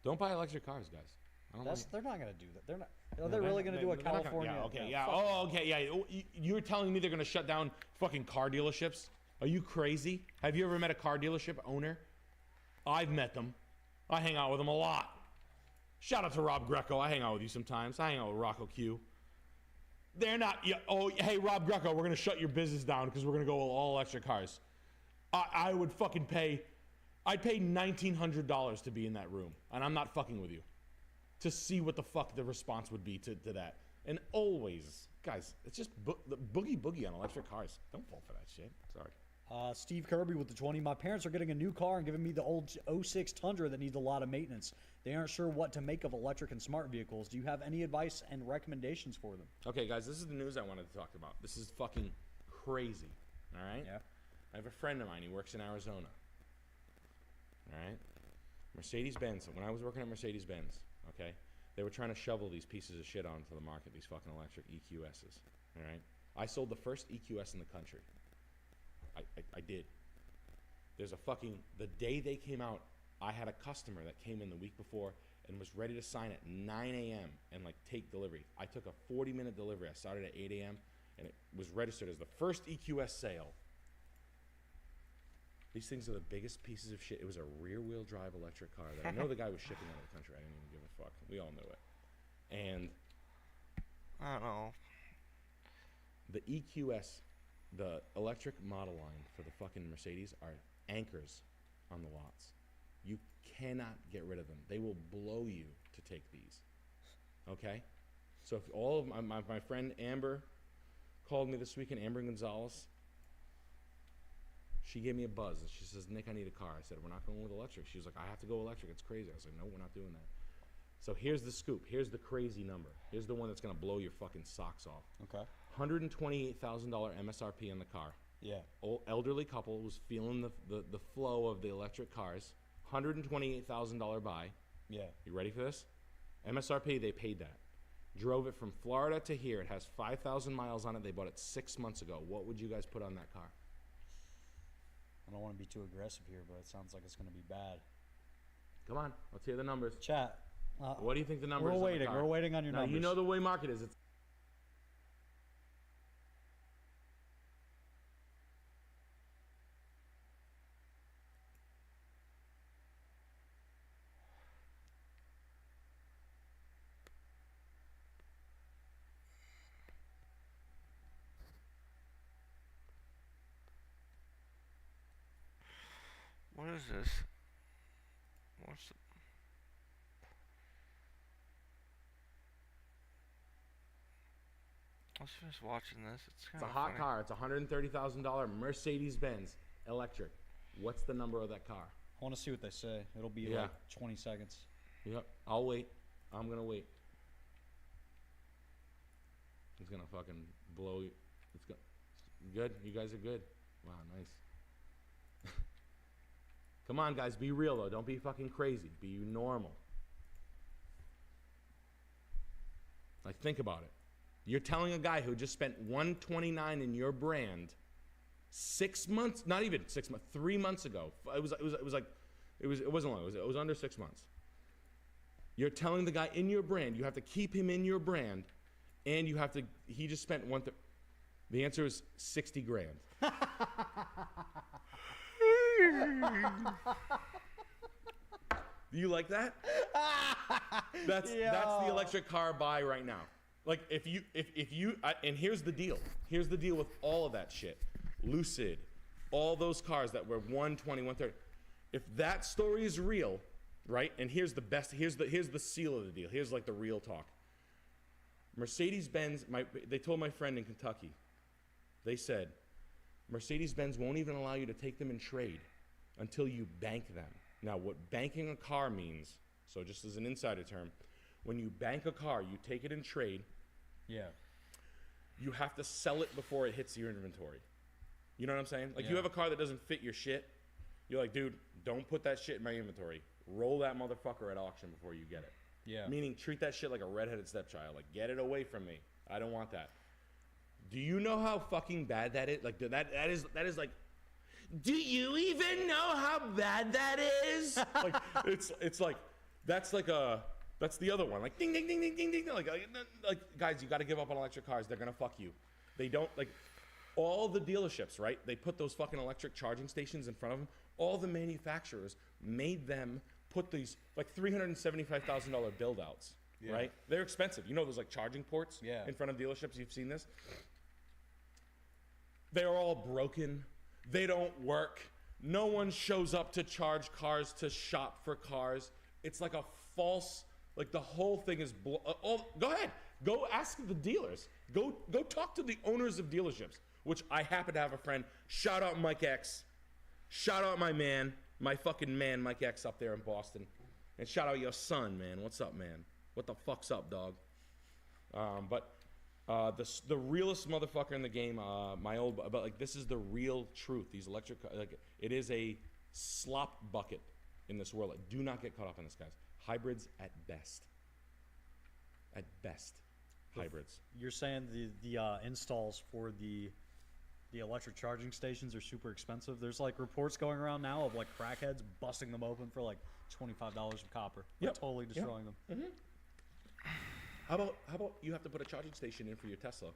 Don't buy electric cars, guys. I don't That's like- they're not going to do that. They're not. Are No, they really they're going to do a not gonna- California? Yeah, okay, no, yeah. fuck Oh, okay, yeah. Oh, you're telling me they're gonna shut down fucking car dealerships? Are you crazy? Have you ever met a car dealership owner? I've met them. I hang out with them a lot. Shout out to Rob Greco. I hang out with you sometimes. I hang out with Rocco Q. They're not. Yeah, oh, hey, Rob Greco, we're gonna shut your business down because we're gonna go all electric cars. I would fucking pay. I'd pay $1,900 to be in that room, and I'm not fucking with you. To see what the fuck the response would be to that. And always, guys, it's just the boogie on electric cars. Don't fall for that shit. Sorry. Steve Kirby with the 20. My parents are getting a new car and giving me the old 06 Tundra that needs a lot of maintenance. They aren't sure what to make of electric and smart vehicles. Do you have any advice and recommendations for them? Okay, guys, this is the news I wanted to talk about. This is fucking crazy. All right? Yeah. I have a friend of mine. He works in Arizona. All right? Mercedes-Benz. When I was working at Mercedes-Benz, okay, they were trying to shovel these pieces of shit onto the market, these fucking electric EQSs. All right? I sold the first EQS in the country. I did. There's a fucking, the day they came out, I had a customer that came in the week before and was ready to sign at 9 a.m. and like take delivery. I took a 40-minute delivery. I started at 8 a.m. and it was registered as the first EQS sale. These things are the biggest pieces of shit. It was a rear-wheel drive electric car that I know the guy was shipping out of the country. I didn't even give a fuck. We all knew it. And I don't know. The EQS, the electric model line for the fucking Mercedes, are anchors on the lots. You cannot get rid of them. They will blow you to take these. Okay? So if all of my friend Amber called me this weekend, Amber Gonzalez, she gave me a buzz and she says, Nick, I need a car. I said, we're not going with electric. She was like, I have to go electric. It's crazy. I was like, no, we're not doing that. So here's the scoop. Here's the crazy number. Here's the one that's going to blow your fucking socks off. Okay. $128,000 MSRP on the car. Yeah. Old elderly couple was feeling the flow of the electric cars. $128,000 buy. Yeah. You ready for this? MSRP, they paid that. Drove it from Florida to here. It has 5,000 miles on it. They bought it 6 months ago. What would you guys put on that car? I don't want to be too aggressive here, but it sounds like it's going to be bad. Come on, let's hear the numbers. Chat. What do you think the numbers? We're waiting. We're waiting on your now, numbers. You know the way market is. It's What is this? What's the... Let's finish watching this. It's a hot car. It's a $130,000 Mercedes-Benz electric. What's the number of that car? I want to see what they say. It'll be Yeah. like 20 seconds. Yep. I'll wait. I'm going to wait. It's going to fucking blow you. It's good. You guys are good. Wow, nice. Come on, guys. Be real, though. Don't be fucking crazy. Be normal. Like, think about it. You're telling a guy who just spent $129 in your brand 6 months, not even 6 months, 3 months ago. It wasn't long. It was under 6 months. You're telling the guy in your brand, you have to keep him in your brand, and you have to. He just spent the answer is 60 grand. Do you like that? That's the electric car buy right now. Like if you and here's the deal. Here's the deal with all of that shit. Lucid, all those cars that were 120, 130. If that story is real, right? And here's the best. Here's the seal of the deal. Here's like the real talk. Mercedes-Benz. They told my friend in Kentucky. They said Mercedes-Benz won't even allow you to take them in trade until you bank them. Now, what banking a car means, so just as an insider term, when you bank a car, you take it in trade. Yeah. You have to sell it before it hits your inventory. You know what I'm saying? Like Yeah. you have a car that doesn't fit your shit. You're like, dude, don't put that shit in my inventory. Roll that motherfucker at auction before you get it. Yeah. Meaning, treat that shit like a redheaded stepchild. Like, get it away from me. I don't want that. Do you know how fucking bad that is? Like, that is like. Do you even know how bad that is? Like, it's like that's the other one. Like, ding ding ding ding ding ding. Like guys, you got to give up on electric cars. They're gonna fuck you. They don't like. All the dealerships, right? They put those fucking electric charging stations in front of them. All the manufacturers made them put these like $375,000 build outs, right? They're expensive. You know those like charging ports in front of dealerships? You've seen this? They're all broken. They don't work. No one shows up to charge cars, to shop for cars. It's like a false, like the whole thing is, go ahead. Go ask the dealers. Go talk to the owners of dealerships, which I happen to have a friend. Shout out Mike X. Shout out my man, my fucking man, Mike X up there in Boston. And shout out your son, man. What's up, man? What the fuck's up, dog? The realest motherfucker in the game, but like this is the real truth. These electric, like it is a slop bucket in this world. Like, do not get caught up in this, guys. Hybrids at best. At best, hybrids. You're saying the installs for the electric charging stations are super expensive. There's like reports going around now of like crackheads busting them open for like $25 of copper. Like, totally destroying them. Mm-hmm. How about you have to put a charging station in for your Tesla?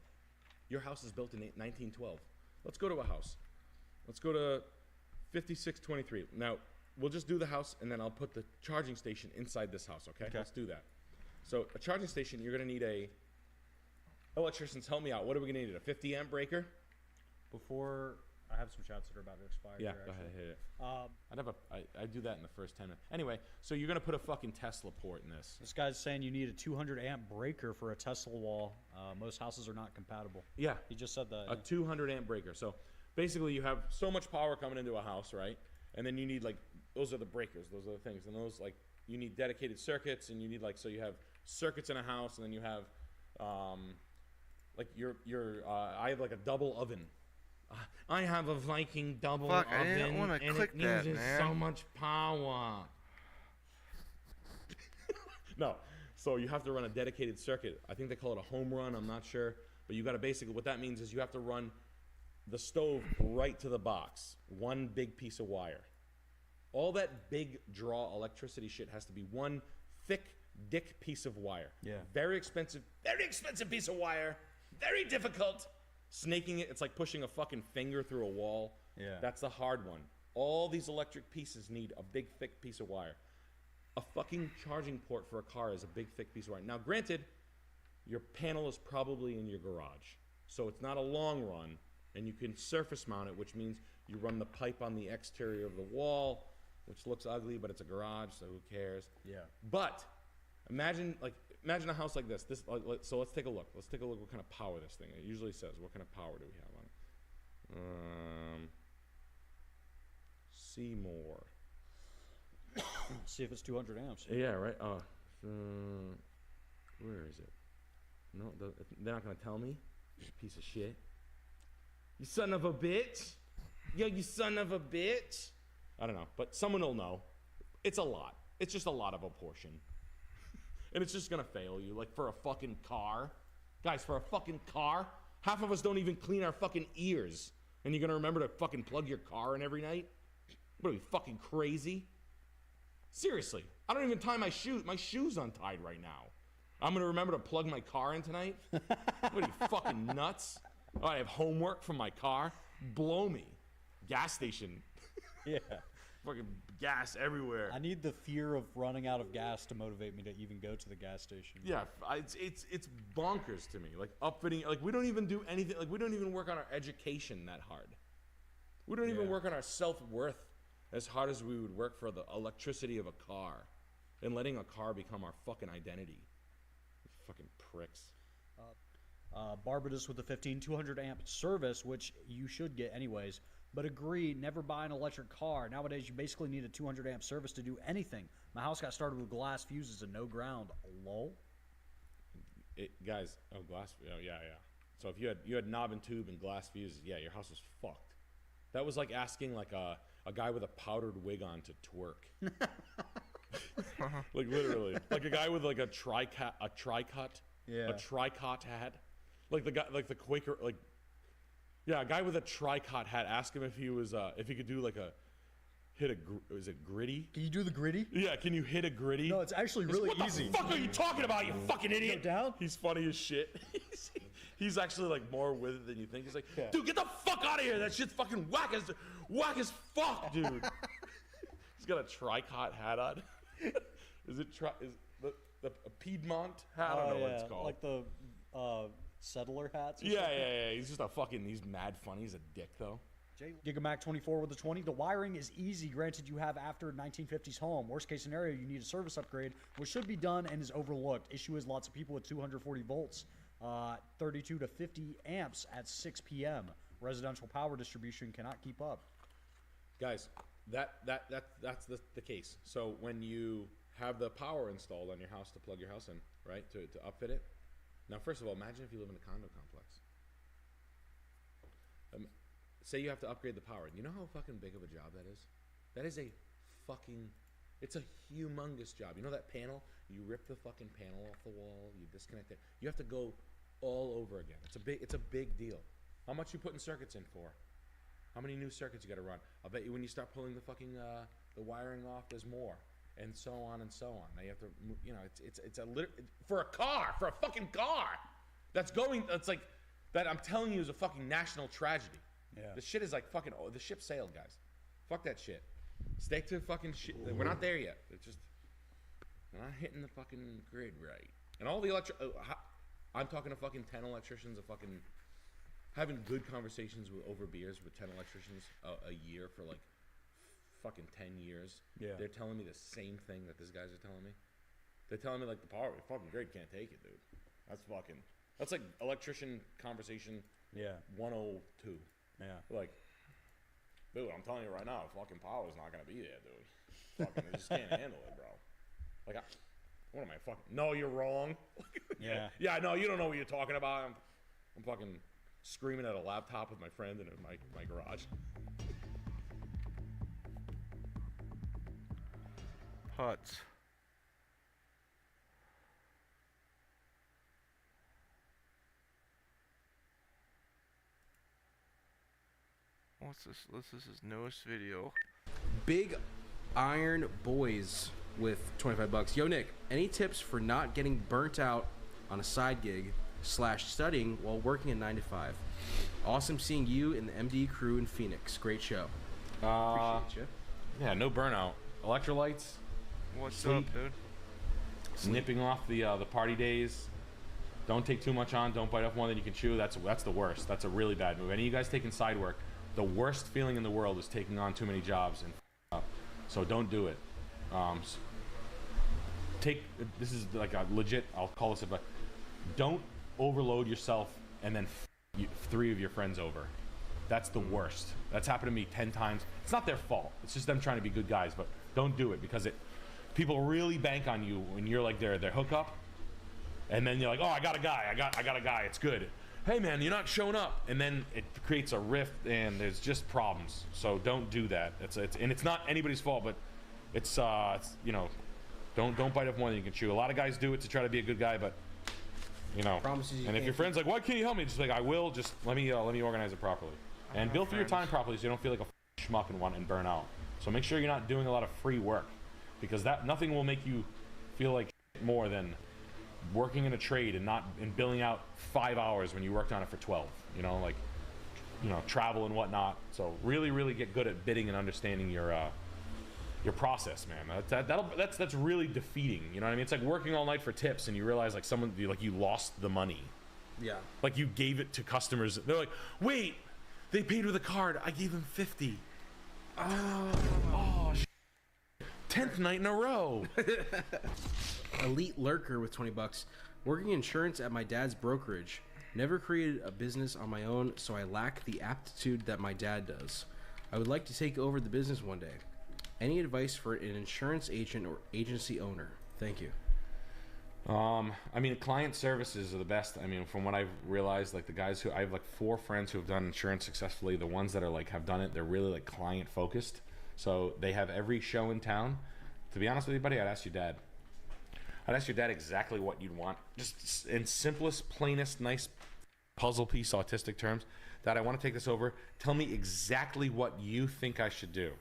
Your house is built in 1912. Let's go to a house. Let's go to 5623. Now, we'll just do the house, and then I'll put the charging station inside this house, okay? Let's do that. So, a charging station, you're going to need a... Electricians, help me out. What are we going to need? A 50 amp breaker? Before... I have some shots that are about to expire. Yeah, here, go ahead, actually. hit it. I do that in the first 10 minutes. Anyway, so you're going to put a fucking Tesla port in this. This guy's saying you need a 200 amp breaker for a Tesla wall. Most houses are not compatible. Yeah. He just said that. A 200 amp breaker. So basically you have so much power coming into a house, right? And then you need like, those are the breakers, those are the things. And those like, you need dedicated circuits, and you need like, so you have circuits in a house, and then you have like I have like a double oven. I have a Viking double oven, I didn't want to click it that, uses man. so much power. No, so you have to run a dedicated circuit. I think they call it a home run. I'm not sure, but you got to basically, what that means is you have to run the stove right to the box. One big piece of wire. All that big draw electricity shit has to be one thick dick piece of wire. Yeah. Very expensive piece of wire. Very difficult. Snaking it, it's like pushing a fucking finger through a wall. Yeah. That's the hard one. All these electric pieces need a big, thick piece of wire. A fucking charging port for a car is a big, thick piece of wire. Now, granted, your panel is probably in your garage, so it's not a long run, and you can surface mount it, which means you run the pipe on the exterior of the wall, which looks ugly, but it's a garage, so who cares? Yeah. But imagine a house like this. So let's take a look. Let's take a look what kind of power this thing. It usually says what kind of power do we have on it. See more. See if it's 200 amps. Yeah, right. Where is it? No, they're not gonna tell me. You piece of shit. You son of a bitch. Yo, you son of a bitch. I don't know, but someone will know. It's a lot. It's just a lot of a portion. And it's just gonna fail you, like for a fucking car. Guys, for a fucking car, half of us don't even clean our fucking ears. And you're gonna remember to fucking plug your car in every night? What are we, fucking crazy? Seriously, I don't even tie my shoes. My shoe's untied right now. I'm gonna remember to plug my car in tonight? What are you, fucking nuts? Oh, I have homework from my car? Blow me. Gas station. Yeah. Fucking gas everywhere. I need the fear of running out of gas to motivate me to even go to the gas station. Yeah, it's bonkers to me. Like upfitting, like we don't even do anything. Like we don't even work on our education that hard. We don't even work on our self-worth as hard as we would work for the electricity of a car, and letting a car become our fucking identity. Fucking pricks. Barbados with the 200 amp service, which you should get anyways. But agree, never buy an electric car. Nowadays, you basically need a 200 amp service to do anything. My house got started with glass fuses and no ground. Lol. Guys, glass. Oh, yeah. So if you had knob and tube and glass fuses, yeah, your house was fucked. That was like asking like a guy with a powdered wig on to twerk. Like literally, like a guy with like a tricot hat, like the guy, like the Quaker, like a guy with a tricot hat. Ask him if he was if he could do like is it gritty? Can you do the gritty? Yeah, can you hit a gritty? No, it's actually really easy. What the fuck are you talking about, you fucking idiot? Go down? He's funny as shit. He's actually like more with it than you think. He's like, dude, get the fuck out of here. That shit's fucking whack as fuck, dude. He's got a tricot hat on. Is the Piedmont hat? I don't know what it's called. Like the settler hats. Yeah. He's mad funny. He's a dick though. Gigamac 24 with a 20. The wiring is easy, granted you have after 1950s home. Worst case scenario, you need a service upgrade, which should be done and is overlooked. Issue is lots of people with 240 volts, 32 to 50 amps at 6 p.m. Residential power distribution cannot keep up. Guys, that's the case. So when you have the power installed on your house to plug your house in, right, to upfit it. Now, first of all, imagine if you live in a condo complex. Say you have to upgrade the power. You know how fucking big of a job that is? That is it's a humongous job. You know that panel? You rip the fucking panel off the wall, you disconnect it. You have to go all over again. It's a big deal. How much you putting circuits in for? How many new circuits you got to run? I'll bet you when you start pulling the fucking the wiring off, there's more, and so on and so on. Now you have to, it's for a fucking car. That's like that. I'm telling you, is a fucking national tragedy. Yeah. The shit is like fucking. Oh, the ship sailed, guys. Fuck that shit. Stick to fucking shit. We're not there yet. We're not hitting the fucking grid right. And all the I'm talking to fucking 10 electricians, having good conversations over beers with 10 electricians a year for like fucking 10 years. Yeah. They're telling me the same thing that these guys are telling me. They're telling me like the power fucking grid can't take it, dude. That's like electrician conversation. Yeah. 102. Yeah. Like, dude, I'm telling you right now, fucking power's not gonna be there, dude. Fucking, they just can't handle it, bro. Like, what am I fucking? No, you're wrong. Yeah. Yeah, no, you don't know what you're talking about. I'm fucking screaming at a laptop with my friend in my garage. Huts. What's this? This is his newest video. Big Iron Boys with 25 bucks. Yo, Nick, any tips for not getting burnt out on a side gig / studying while working a 9 to 5? Awesome seeing you and the MD crew in Phoenix. Great show. Appreciate you. Yeah, no burnout. Electrolytes. What's sleep, up, dude? Snipping off the party days. Don't take too much on. Don't bite off more than you can chew. That's the worst. That's a really bad move. Any of you guys taking side work, the worst feeling in the world is taking on too many jobs and up. So don't do it. This is like a legit, I'll call this advice. Don't overload yourself and then 3 of your friends over. That's the worst. That's happened to me 10 times. It's not their fault. It's just them trying to be good guys, but don't do it because people really bank on you when you're like their hookup. And then you're like, oh, I got a guy. I got a guy. It's good. Hey man, you're not showing up, and then it creates a rift, and there's just problems. So don't do that. It's not anybody's fault, but it's don't bite off more than you can chew. A lot of guys do it to try to be a good guy, but and if your friend's like, why can't you help me? Just like, I will. Just let me organize it properly, and bill for your time properly, so you don't feel like a schmuck and burn out. So make sure you're not doing a lot of free work, because nothing will make you feel like more than working in a trade and billing out 5 hours when you worked on it for 12, travel and whatnot. So really, really get good at bidding and understanding your process, man. That's really defeating. You know what I mean? It's like working all night for tips and you realize like you lost the money. Yeah. Like you gave it to customers. They're like, wait, they paid with a card. I gave them 50. Oh, 10th night in a row. Elite Lurker with 20 bucks. Working insurance at my dad's brokerage. Never created a business on my own, so I lack the aptitude that my dad does. I would like to take over the business one day. Any advice for an insurance agent or agency owner? Thank you. Client services are the best. From what I've realized, like the guys I have like 4 friends who have done insurance successfully. The ones that are like have done it, they're really like client focused. So they have every show in town. To be honest with you, buddy, I'd ask your dad. I'd ask your dad exactly what you'd want. Just in simplest, plainest, nice puzzle piece, autistic terms. Dad, I want to take this over. Tell me exactly what you think I should do.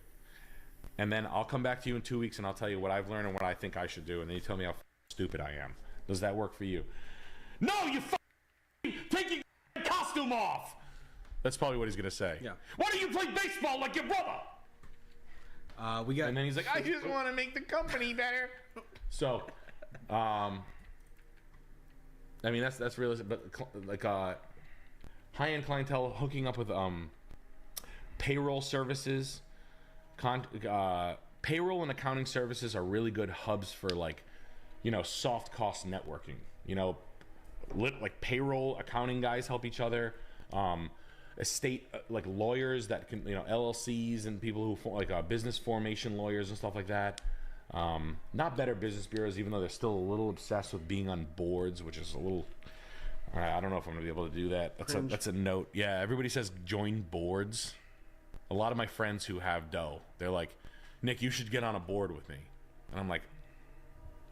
And then I'll come back to you in 2 weeks and I'll tell you what I've learned and what I think I should do. And then you tell me how stupid I am. Does that work for you? No, you take your costume off! That's probably what he's going to say. Yeah. Why don't you play baseball like your brother? We got. And then he's like, I just want to make the company better. So, I mean, that's realistic. But like high-end clientele hooking up with payroll services, payroll and accounting services are really good hubs for like, soft cost networking. Like payroll accounting guys help each other. Estate like lawyers that can LLCs and people who like business formation lawyers and stuff like that. Not better business bureaus, even though they're still a little obsessed with being on boards, which is a little. I don't know if I'm gonna be able to do that. That's a note. Yeah, everybody says join boards. A lot of my friends who have dough, they're like, Nick, you should get on a board with me, and I'm like,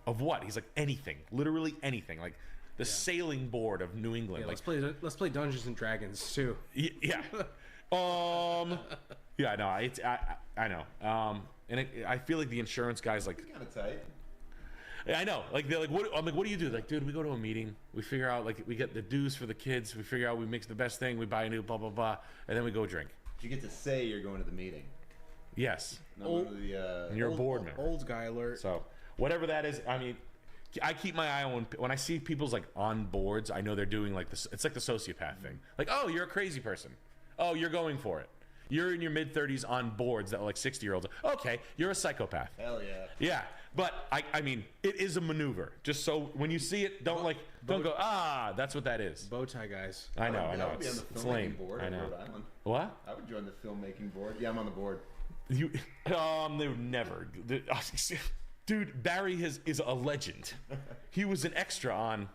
of what? He's like, anything, literally anything, like. The sailing board of New England. Yeah, let's play Dungeons and Dragons too. Yeah. Yeah. No. I know. And I feel like the insurance guys like. Kind of tight. I know. Like they're like, what? I'm like, what do you do? Like, dude, we go to a meeting. We figure out like we get the dues for the kids. We figure out we mix the best thing. We buy a new blah blah blah, and then we go drink. You get to say you're going to the meeting. Yes. And you're a board member. Old guy alert. So whatever that is, I mean. I keep my eye on when I see people's like on boards. I know they're doing like this. It's like the sociopath thing. Like, oh, you're a crazy person. Oh, you're going for it. You're in your mid-30s on boards that are like 60-year-olds. Okay, you're a psychopath. Hell yeah. Yeah, but I mean, it is a maneuver. Just so when you see it, don't go. That's what that is. Bow tie guys. I know. I would be on the It's filmmaking lame. board I at know. Rhode Island. What? I would join the filmmaking board. Yeah, I'm on the board. They would never. Dude, Barry is a legend. He was an extra on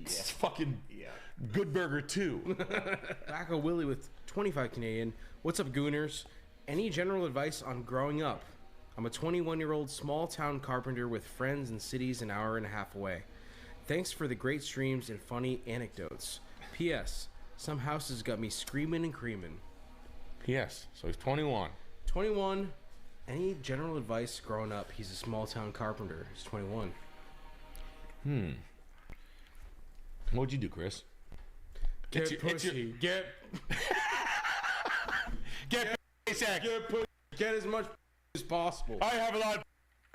fucking Good Burger 2. Tobacco Willie with 25 Canadian. What's up, Gooners? Any general advice on growing up? I'm a 21-year-old small-town carpenter with friends in cities an hour and a half away. Thanks for the great streams and funny anecdotes. P.S. Some houses got me screaming and creaming. P.S. So he's 21. 21. Any general advice growing up? He's a small-town carpenter. He's 21. What'd you do, Chris? Get pussy. Get as much as possible. I have a lot of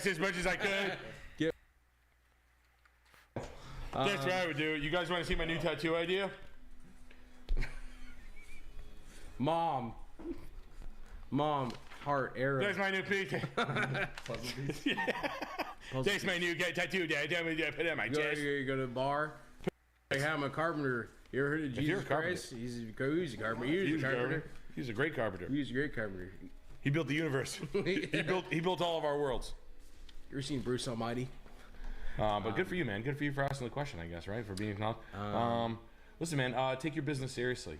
as much as I could. That's what I would do. You guys want to see my new tattoo idea? Mom, heart arrow. There's my new piece. Puzzle piece. There's my new tattoo. Dad, tell me to put it on my chest. You go to the bar. Like, I'm a carpenter. You ever heard of Jesus Christ? He's a carpenter. He's a carpenter. He's a great carpenter. He's a great carpenter. He built the universe. he built all of our worlds. You ever seen Bruce Almighty? But good for you, man. Good for you for asking the question, I guess, right? For being acknowledged. Listen, man. Take your business seriously.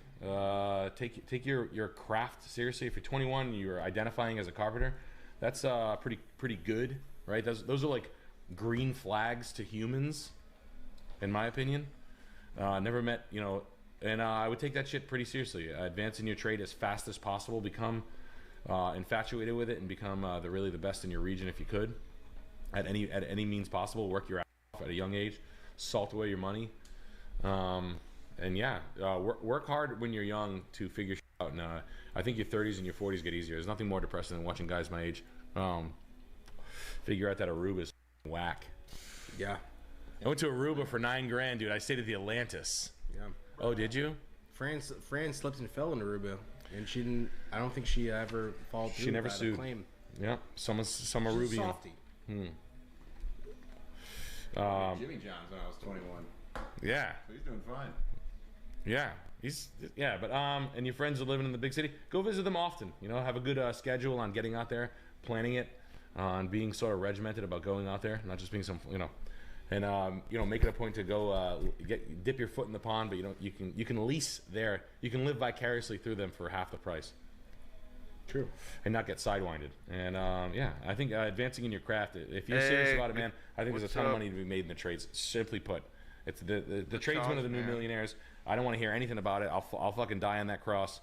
Take your craft seriously. If you're 21, you're identifying as a carpenter. That's pretty good, right? Those are like green flags to humans, in my opinion. Never met, and I would take that shit pretty seriously. Advance in your trade as fast as possible. Become infatuated with it and become really the best in your region if you could. At any means possible, work your ass off at a young age, salt away your money, and work hard when you're young to figure shit out. And I think your 30s and your 40s get easier. There's nothing more depressing than watching guys my age figure out that Aruba is whack. Yeah, I went to Aruba for $9,000, dude. I stayed at the Atlantis. Yeah. Oh, did you? Fran slipped and fell in Aruba, and she didn't. I don't think she ever followed through. She never with that sued. Claim. Yeah, some Arubian. She's a softie. Jimmy John's when I was 21. Yeah. So he's doing fine. Yeah. But and your friends are living in the big city, go visit them often. Have a good schedule on getting out there, planning it, on being sort of regimented about going out there, not just being some, and make it a point to go dip your foot in the pond, but you can lease there. You can live vicariously through them for half the price. True. And not get sidewinded. And yeah, I think advancing in your craft, if you're serious about it, man, I think there's a ton of money to be made in the trades. Simply put, it's the tradesmen are the new millionaires. I don't want to hear anything about it. I'll fucking die on that cross.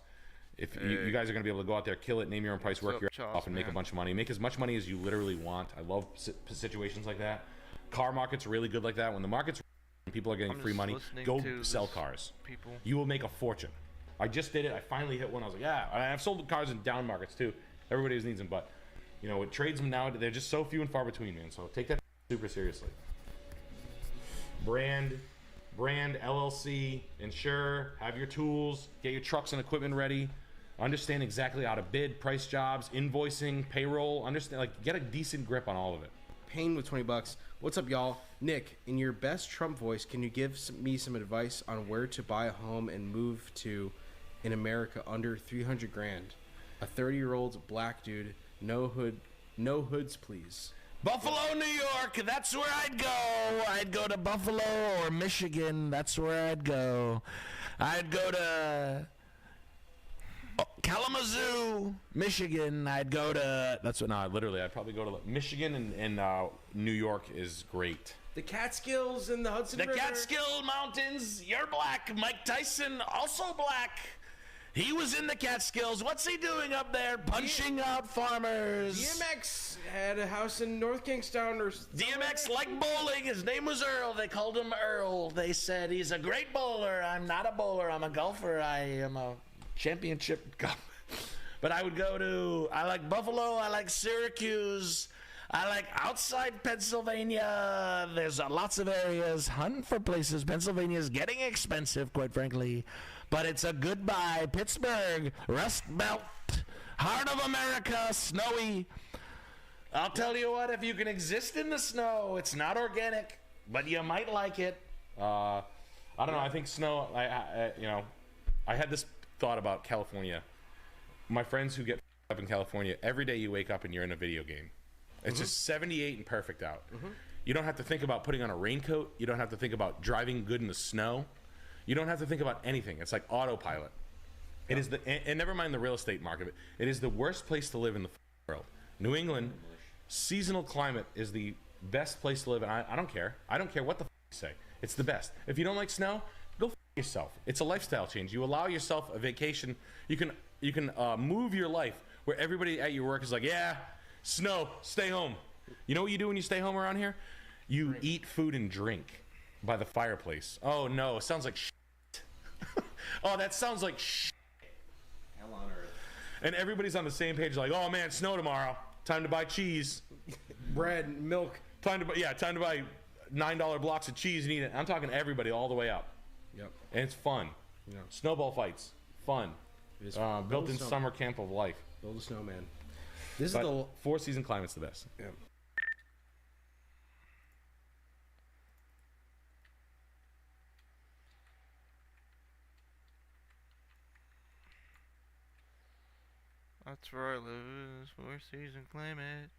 If you guys are going to be able to go out there, kill it, name your own price, work your ass off, and make a bunch of money. Make as much money as you literally want. I love situations like that. Car market's really good like that. When the market's people are getting free money, go sell cars. You will make a fortune. I just did it. I finally hit one. I was like, yeah. I've sold cars in down markets too. Everybody needs them, but you know, with tradesmen now, they're just so few and far between, man. So take that super seriously. Brand, LLC, insure, have your tools, get your trucks and equipment ready. Understand exactly how to bid, price jobs, invoicing, payroll. Understand, like, get a decent grip on all of it. Payne with 20 bucks. What's up, y'all? Nick, in your best Trump voice, can you give me some advice on where to buy a home and move to in America under 300 grand? A 30-year-old black dude, no hoods, please. Buffalo, New York, that's where I'd go. I'd go to Buffalo or Michigan. That's where I'd go. I'd go to Kalamazoo, Michigan. I'd go to... I'd probably go to Michigan and New York is great. The Catskills and the Hudson River. The Catskill Mountains. You're black. Mike Tyson, also black. He was in the Catskills. What's he doing up there? Punching out farmers. DMX had a house in North Kingstown or DMX liked bowling. His name was Earl. They called him Earl. They said he's a great bowler. I'm not a bowler. I'm a golfer. I am a championship golfer. But I like Buffalo. I like Syracuse. I like outside Pennsylvania. There's lots of areas. Hunt for places. Pennsylvania's getting expensive, quite frankly. But it's a good buy. Pittsburgh, Rust Belt, heart of America, snowy. I'll tell you what, if you can exist in the snow, it's not organic, but you might like it. I don't know. I think snow, I had this thought about California. My friends who get up in California, every day you wake up and you're in a video game. It's just 78 and perfect out. You don't have to think about putting on a raincoat. You don't have to think about driving good in the snow. You don't have to think about anything. It's like autopilot. It is and never mind the real estate market. It is the worst place to live in the world. New England, seasonal climate is the best place to live, and I don't care. I don't care what the you say. It's the best. If you don't like snow, go yourself. It's a lifestyle change. You allow yourself a vacation. You can move your life where everybody at your work is like, yeah, snow, stay home. You know what you do when you stay home around here? You eat food and drink by the fireplace. Oh no, it sounds like shit. Oh, that sounds like shit. Hell on earth. And everybody's on the same page, like, oh man, snow tomorrow. Time to buy cheese, bread, milk. Time to buy $9 blocks of cheese and eat it. I'm talking everybody all the way up. Yep. And it's fun. Yeah. Snowball fights, fun. It is built-in summer camp of life. Build a snowman. This but is the four-season climate's the best. Yeah. That's where I live, four-season climate.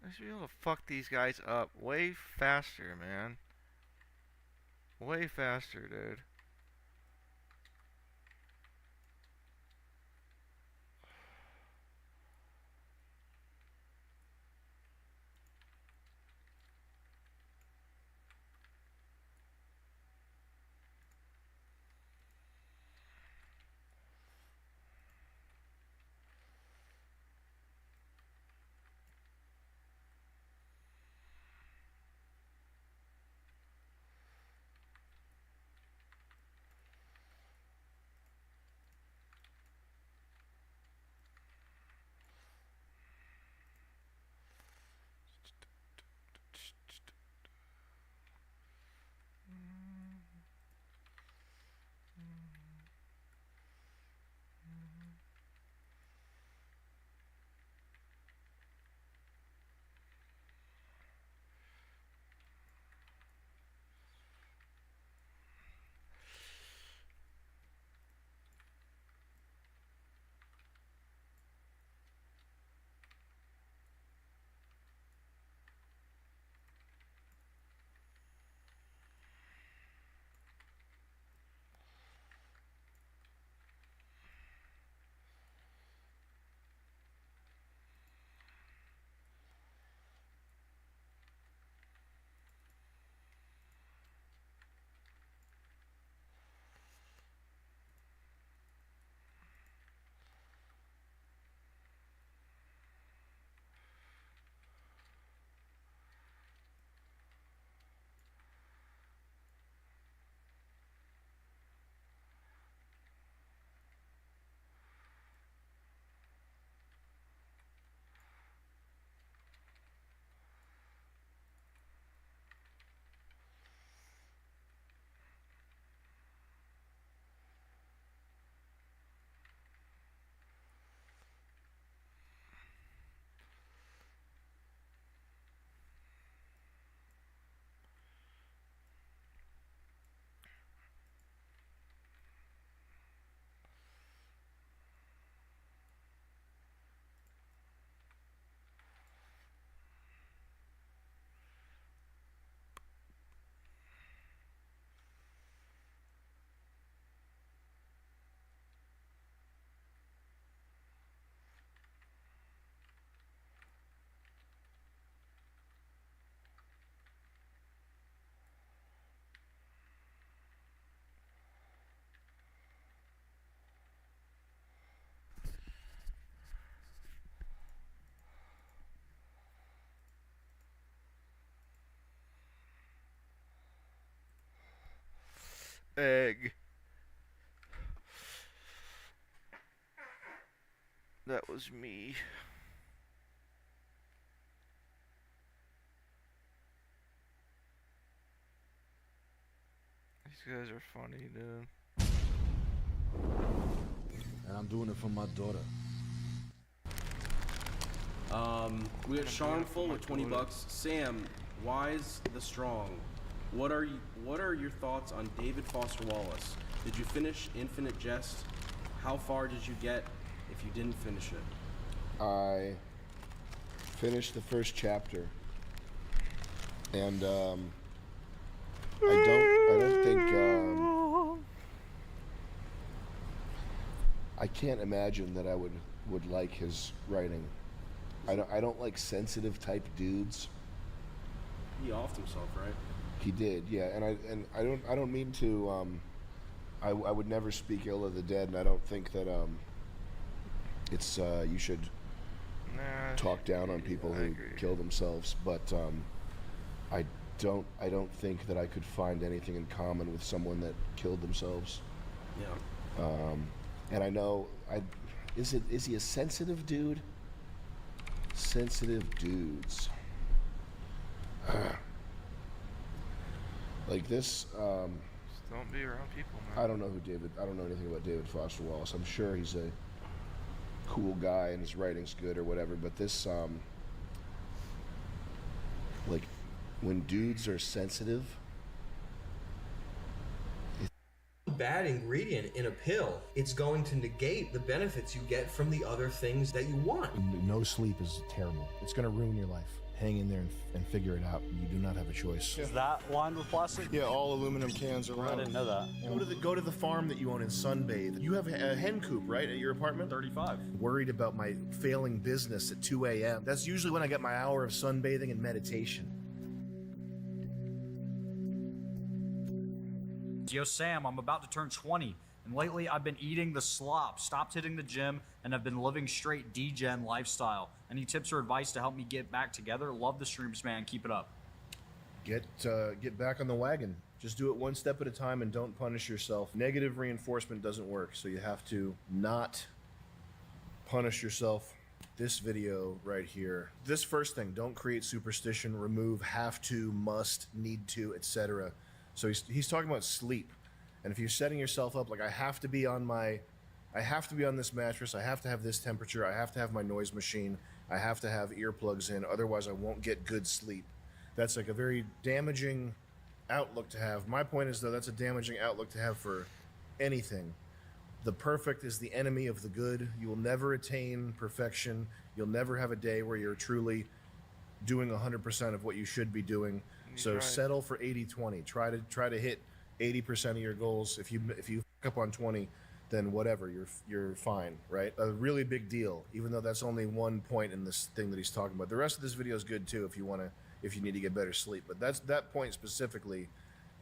I should be able to fuck these guys up way faster, man. Way faster, dude. egg. That was me. These guys are funny, dude. And I'm doing it for my daughter. We got Sharmful with 20 bucks. Sam, Wise the Strong. What are your thoughts on David Foster Wallace? Did you finish Infinite Jest? How far did you get if you didn't finish it? I finished the first chapter, and I don't think I can't imagine that I would like his writing. I don't like sensitive type dudes. He offed himself, right? He did, yeah, and I don't mean to. I would never speak ill of the dead, and I don't think that it's you should talk down on people who kill themselves. But I don't think that I could find anything in common with someone that killed themselves. Yeah. And I know is he a sensitive dude? Sensitive dudes. Like this. Just don't be around people, man. I don't know anything about David Foster Wallace. I'm sure he's a cool guy and his writing's good or whatever, but this like when dudes are sensitive, bad ingredient in a pill. It's going to negate the benefits you get from the other things that you want. No sleep is terrible. It's going to ruin your life. Hang in there and figure it out. You do not have a choice. Is that lined with plastic? Yeah, all aluminum cans are I didn't know that. Go to the farm that you own and sunbathe. You have a hen coop, right, at your apartment? 35. Worried about my failing business at 2 a.m. That's usually when I get my hour of sunbathing and meditation. Yo, Sam, I'm about to turn 20, and lately I've been eating the slop, stopped hitting the gym, and I've been living straight D-Gen lifestyle. Any tips or advice to help me get back together? Love the streams, man. Keep it up. Get back on the wagon. Just do it one step at a time and don't punish yourself. Negative reinforcement doesn't work, so you have to not punish yourself. This video right here. This first thing, don't create superstition, remove have to, must, need to, etc. So he's talking about sleep. And if you're setting yourself up like I have to be on this mattress, I have to have this temperature, I have to have my noise machine, I have to have earplugs in, otherwise I won't get good sleep. That's like a very damaging outlook to have. My point is, though, that's a damaging outlook to have for anything. The perfect is the enemy of the good. You will never attain perfection. You'll never have a day where you're truly doing 100% of what you should be doing. So settle for 80-20. Try to hit 80% of your goals. If you fuck up on 20, then whatever, you're fine, right? A really big deal, even though that's only one point in this thing that he's talking about. The rest of this video is good too if you need to get better sleep. But that point specifically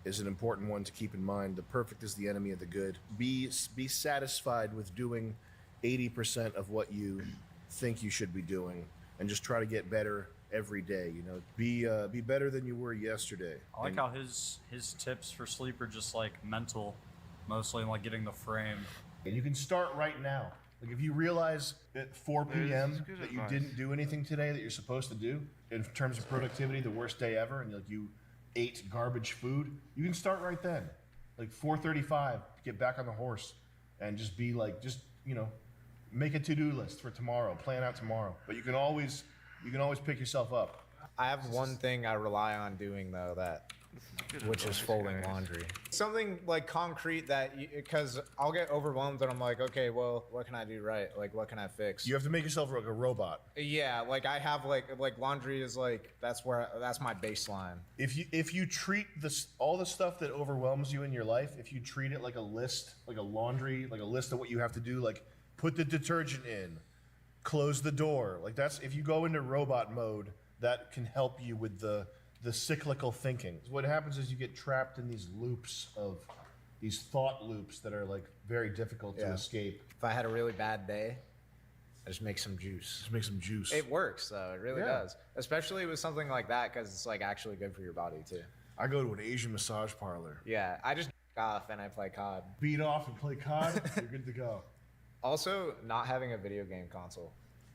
is an important one to keep in mind. The perfect is the enemy of the good. Be satisfied with doing 80% of what you think you should be doing, and just try to get better every day. You know, be better than you were yesterday. I like how his tips for sleep are just like mental, mostly, like getting the frame. And you can start right now. Like if you realize at 4 p.m. that you didn't do anything today that you're supposed to do in terms of productivity, the worst day ever, and you ate garbage food, you can start right then. Like 4:35, get back on the horse, and just be like, make a to-do list for tomorrow, plan out tomorrow. But you can always pick yourself up. I have one thing I rely on doing though, which is folding laundry. Something like concrete because I'll get overwhelmed and I'm like, okay, well, what can I do right? Like, what can I fix? You have to make yourself like a robot. Yeah, like I have like laundry is like that's my baseline. If you treat all the stuff that overwhelms you in your life, if you treat it like a list, like a laundry, like a list of what you have to do, like put the detergent in, close the door. Like that's, if you go into robot mode, that can help you with the cyclical thinking. What happens is you get trapped in these thought loops that are like very difficult to escape. If I had a really bad day, I just make some juice. Just make some juice. It works though, it really does. Especially with something like that, because it's like actually good for your body too. I go to an Asian massage parlor. Yeah, I just off and I play COD. Beat off and play COD, you're good to go. Also, not having a video game console.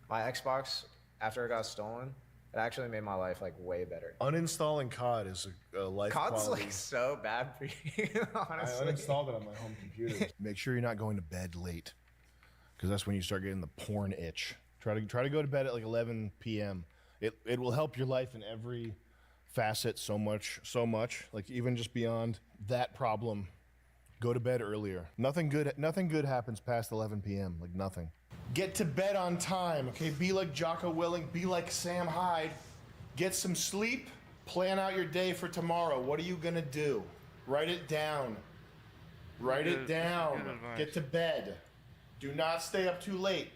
My Xbox, after it got stolen, it actually made my life like way better. Uninstalling COD is a life COD's quality. like so bad for you, honestly. I uninstalled it on my home computer. Make sure you're not going to bed late, because that's when you start getting the porn itch. Try to go to bed at like 11 p.m. It will help your life in every facet so much. Like even just beyond that problem, go to bed earlier. Nothing good happens past 11 p.m. Like nothing. Get to bed on time, okay? Be like Jocko Willing. Be like Sam Hyde. Get some sleep. Plan out your day for tomorrow. What are you gonna do? Write it down. Write it down. Get to bed. Do not stay up too late.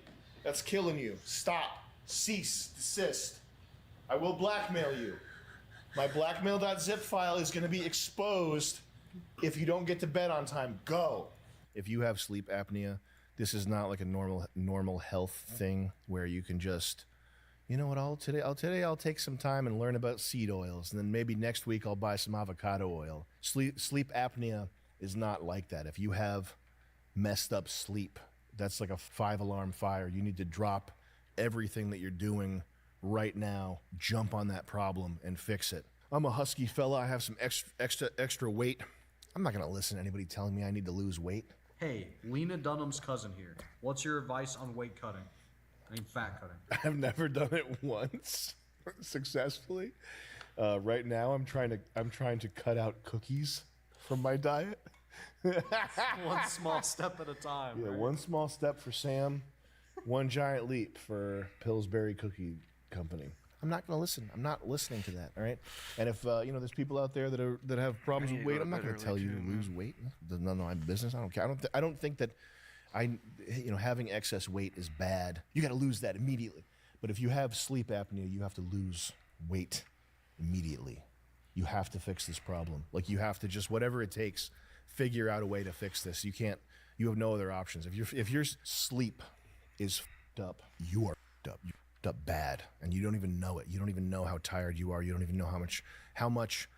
That's killing you. Stop. Cease. Desist. I will blackmail you. My blackmail.zip file is going to be exposed if you don't get to bed on time. Go. If you have sleep apnea, this is not like a normal health thing where you can just, you know what, today I'll take some time and learn about seed oils, and then maybe next week I'll buy some avocado oil. Sleep apnea is not like that. If you have messed up sleep, that's like a 5-alarm fire. You need to drop everything that you're doing right now, jump on that problem and fix it. I'm a husky fella. I have some extra weight. I'm not going to listen to anybody telling me I need to lose weight. Hey, Lena Dunham's cousin here. What's your advice on weight cutting? I mean, fat cutting. I've never done it once successfully. Right now, I'm trying to cut out cookies from my diet. One small step at a time. Yeah, right? one small step for Sam, one giant leap for Pillsbury Cookie Company. I'm not going to listen. I'm not listening to that. All right. And if there's people out there that have problems with weight, I'm not going to tell you to lose weight. None of my business. I don't care. I don't think that having excess weight is bad. You got to lose that immediately. But if you have sleep apnea, you have to lose weight immediately. You have to fix this problem. Like you have to just whatever it takes, figure out a way to fix this. You have no other options. If your sleep is f***ed up, you are f***ed up. You're f***ed up bad, and you don't even know it. You don't even know how tired you are. You don't even know how much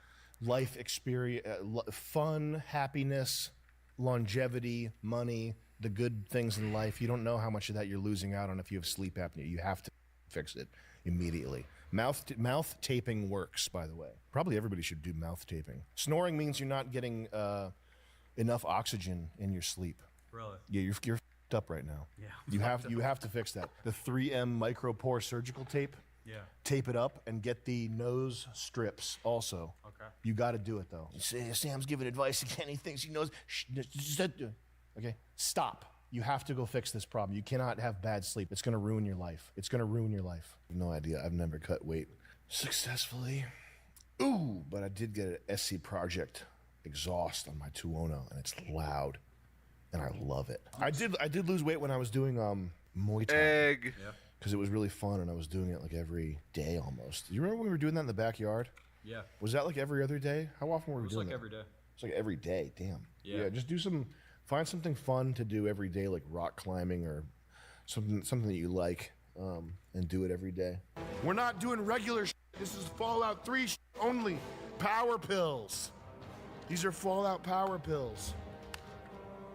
life experience, fun, happiness, longevity, money, the good things in life. You don't know how much of that you're losing out on if you have sleep apnea. You have to fix it immediately. Mouth taping works, by the way. Probably everybody should do mouth taping. Snoring means you're not getting enough oxygen in your sleep. Really? Yeah, you're f***ed up right now. Yeah. You have to fix that. The 3M micropore surgical tape. Yeah. Tape it up and get the nose strips also. Okay. You got to do it though. Sam's giving advice again. He thinks he knows. Okay, stop. You have to go fix this problem. You cannot have bad sleep. It's going to ruin your life. It's going to ruin your life. No idea. I've never cut weight successfully. Ooh, but I did get an SC Project exhaust on my 210, and it's loud, and I love it. I did lose weight when I was doing Muay Thai. Because it was really fun, and I was doing it like every day almost. You remember when we were doing that in the backyard? Yeah. Was that like every other day? How often were we doing that? It was like every day. It's like every day. Damn. Yeah. Just find something fun to do every day, like rock climbing or something that you like, and do it every day. We're not doing regular shit. This is Fallout 3 shit only. Power pills. These are Fallout power pills.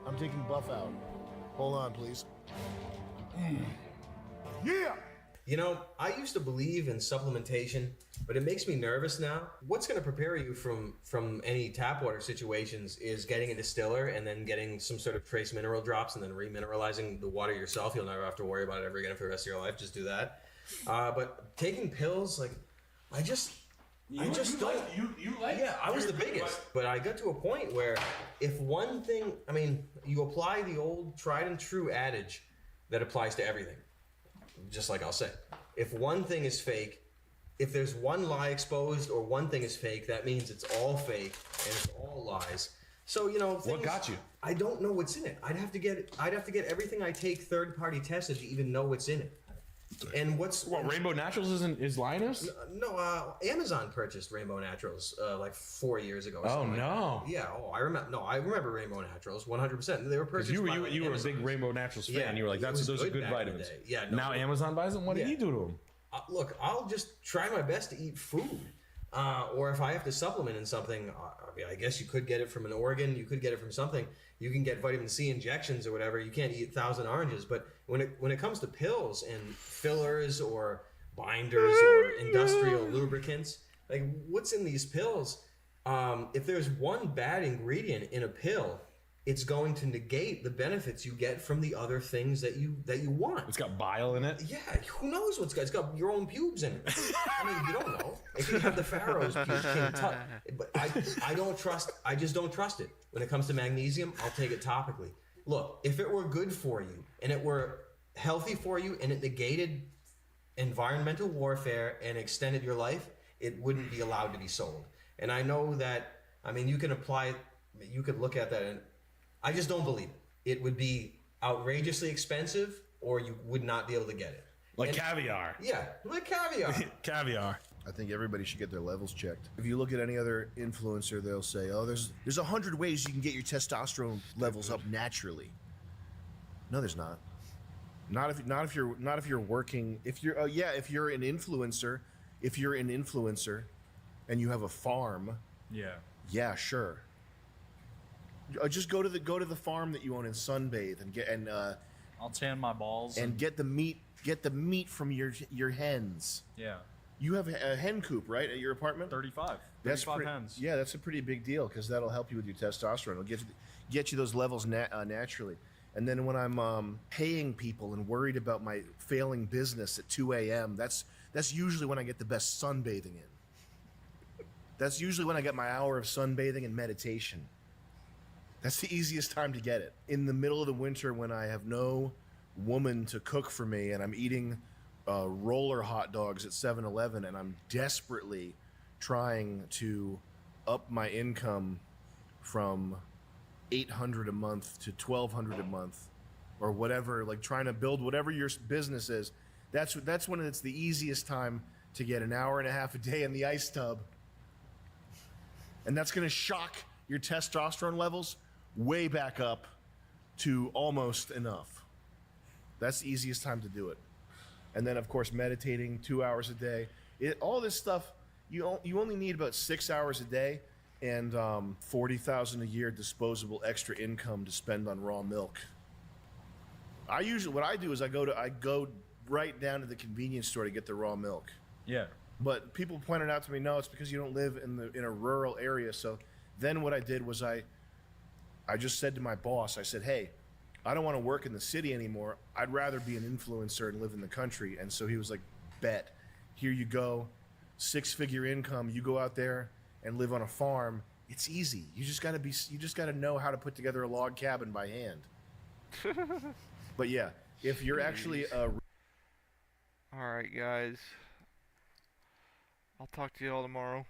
I'm taking buff out. Hold on, please. Yeah! You know, I used to believe in supplementation, but it makes me nervous now. What's going to prepare you from any tap water situations is getting a distiller and then getting some sort of trace mineral drops and then remineralizing the water yourself. You'll never have to worry about it ever again for the rest of your life. Just do that. But taking pills, like, I just don't. Yeah, I was the biggest. But I got to a point where if one thing, I mean, you apply the old tried and true adage that applies to everything. Just like I'll say, if one thing is fake, if there's one lie exposed or one thing is fake, that means it's all fake and it's all lies. So, what got you? I don't know what's in it. I'd have to get everything I take third-party tested to even know what's in it. And Rainbow Naturals is lying to us? No, Amazon purchased Rainbow Naturals like 4 years ago. Or something no! Like that. Yeah. I remember. No, I remember Rainbow Naturals 100%. They were purchased. You by were a big Rainbow Naturals fan. Yeah, You were like, those are good vitamins. Yeah. Now Amazon buys them. What did he do to them? Look, I'll just try my best to eat food. Or if I have to supplement in something, I mean, I guess you could get it from an organ, you could get it from something. You can get vitamin C injections or whatever. You can't eat 1,000 oranges, but when it comes to pills and fillers or binders or industrial lubricants, like what's in these pills? If there's one bad ingredient in a pill, it's going to negate the benefits you get from the other things that you want. It's got bile in it. Yeah, who knows what's got? It's got your own pubes in it. I mean, you don't know. It could have the Pharaoh's pubes. But I don't trust. I just don't trust it. When it comes to magnesium, I'll take it topically. Look, if it were good for you and it were healthy for you and it negated environmental warfare and extended your life, it wouldn't be allowed to be sold. And I know that. I mean, you can apply. You could look at that and. I just don't believe it. It would be outrageously expensive, or you would not be able to get it. Like caviar. Yeah, like caviar. Caviar. I think everybody should get their levels checked. If you look at any other influencer, they'll say, "Oh, there's 100 ways you can get your testosterone levels up naturally." No, there's not. Not if you're working. If you're if you're an influencer, and you have a farm. Yeah. Yeah, sure. Just go to the farm that you own and sunbathe and I'll tan my balls and get the meat from your hens. Yeah. You have a hen coop, right, at your apartment? 35 That's hens. Yeah, that's a pretty big deal because that'll help you with your testosterone. It'll get you those levels naturally. And then when I'm paying people and worried about my failing business at 2 a.m., that's usually when I get the best sunbathing in. That's usually when I get my hour of sunbathing and meditation. That's the easiest time to get it. In the middle of the winter when I have no woman to cook for me and I'm eating roller hot dogs at 7-Eleven and I'm desperately trying to up my income from $800 a month to $1,200 a month or whatever, like trying to build whatever your business is, that's when it's the easiest time to get an hour and a half a day in the ice tub. And that's going to shock your testosterone levels way back up to almost enough. That's the easiest time to do it. And then, of course, meditating 2 hours a day. All this stuff, you only need about 6 hours a day and $40,000 a year disposable extra income to spend on raw milk. What I do is I go right down to the convenience store to get the raw milk. Yeah. But people pointed out to me, no, it's because you don't live in a rural area. So then what I did was I just said to my boss, I said, hey, I don't want to work in the city anymore. I'd rather be an influencer and live in the country. And so he was like, bet. Here you go. 6-figure income. You go out there and live on a farm. It's easy. You just got to know how to put together a log cabin by hand. But yeah, if you're actually all right, guys. I'll talk to you all tomorrow.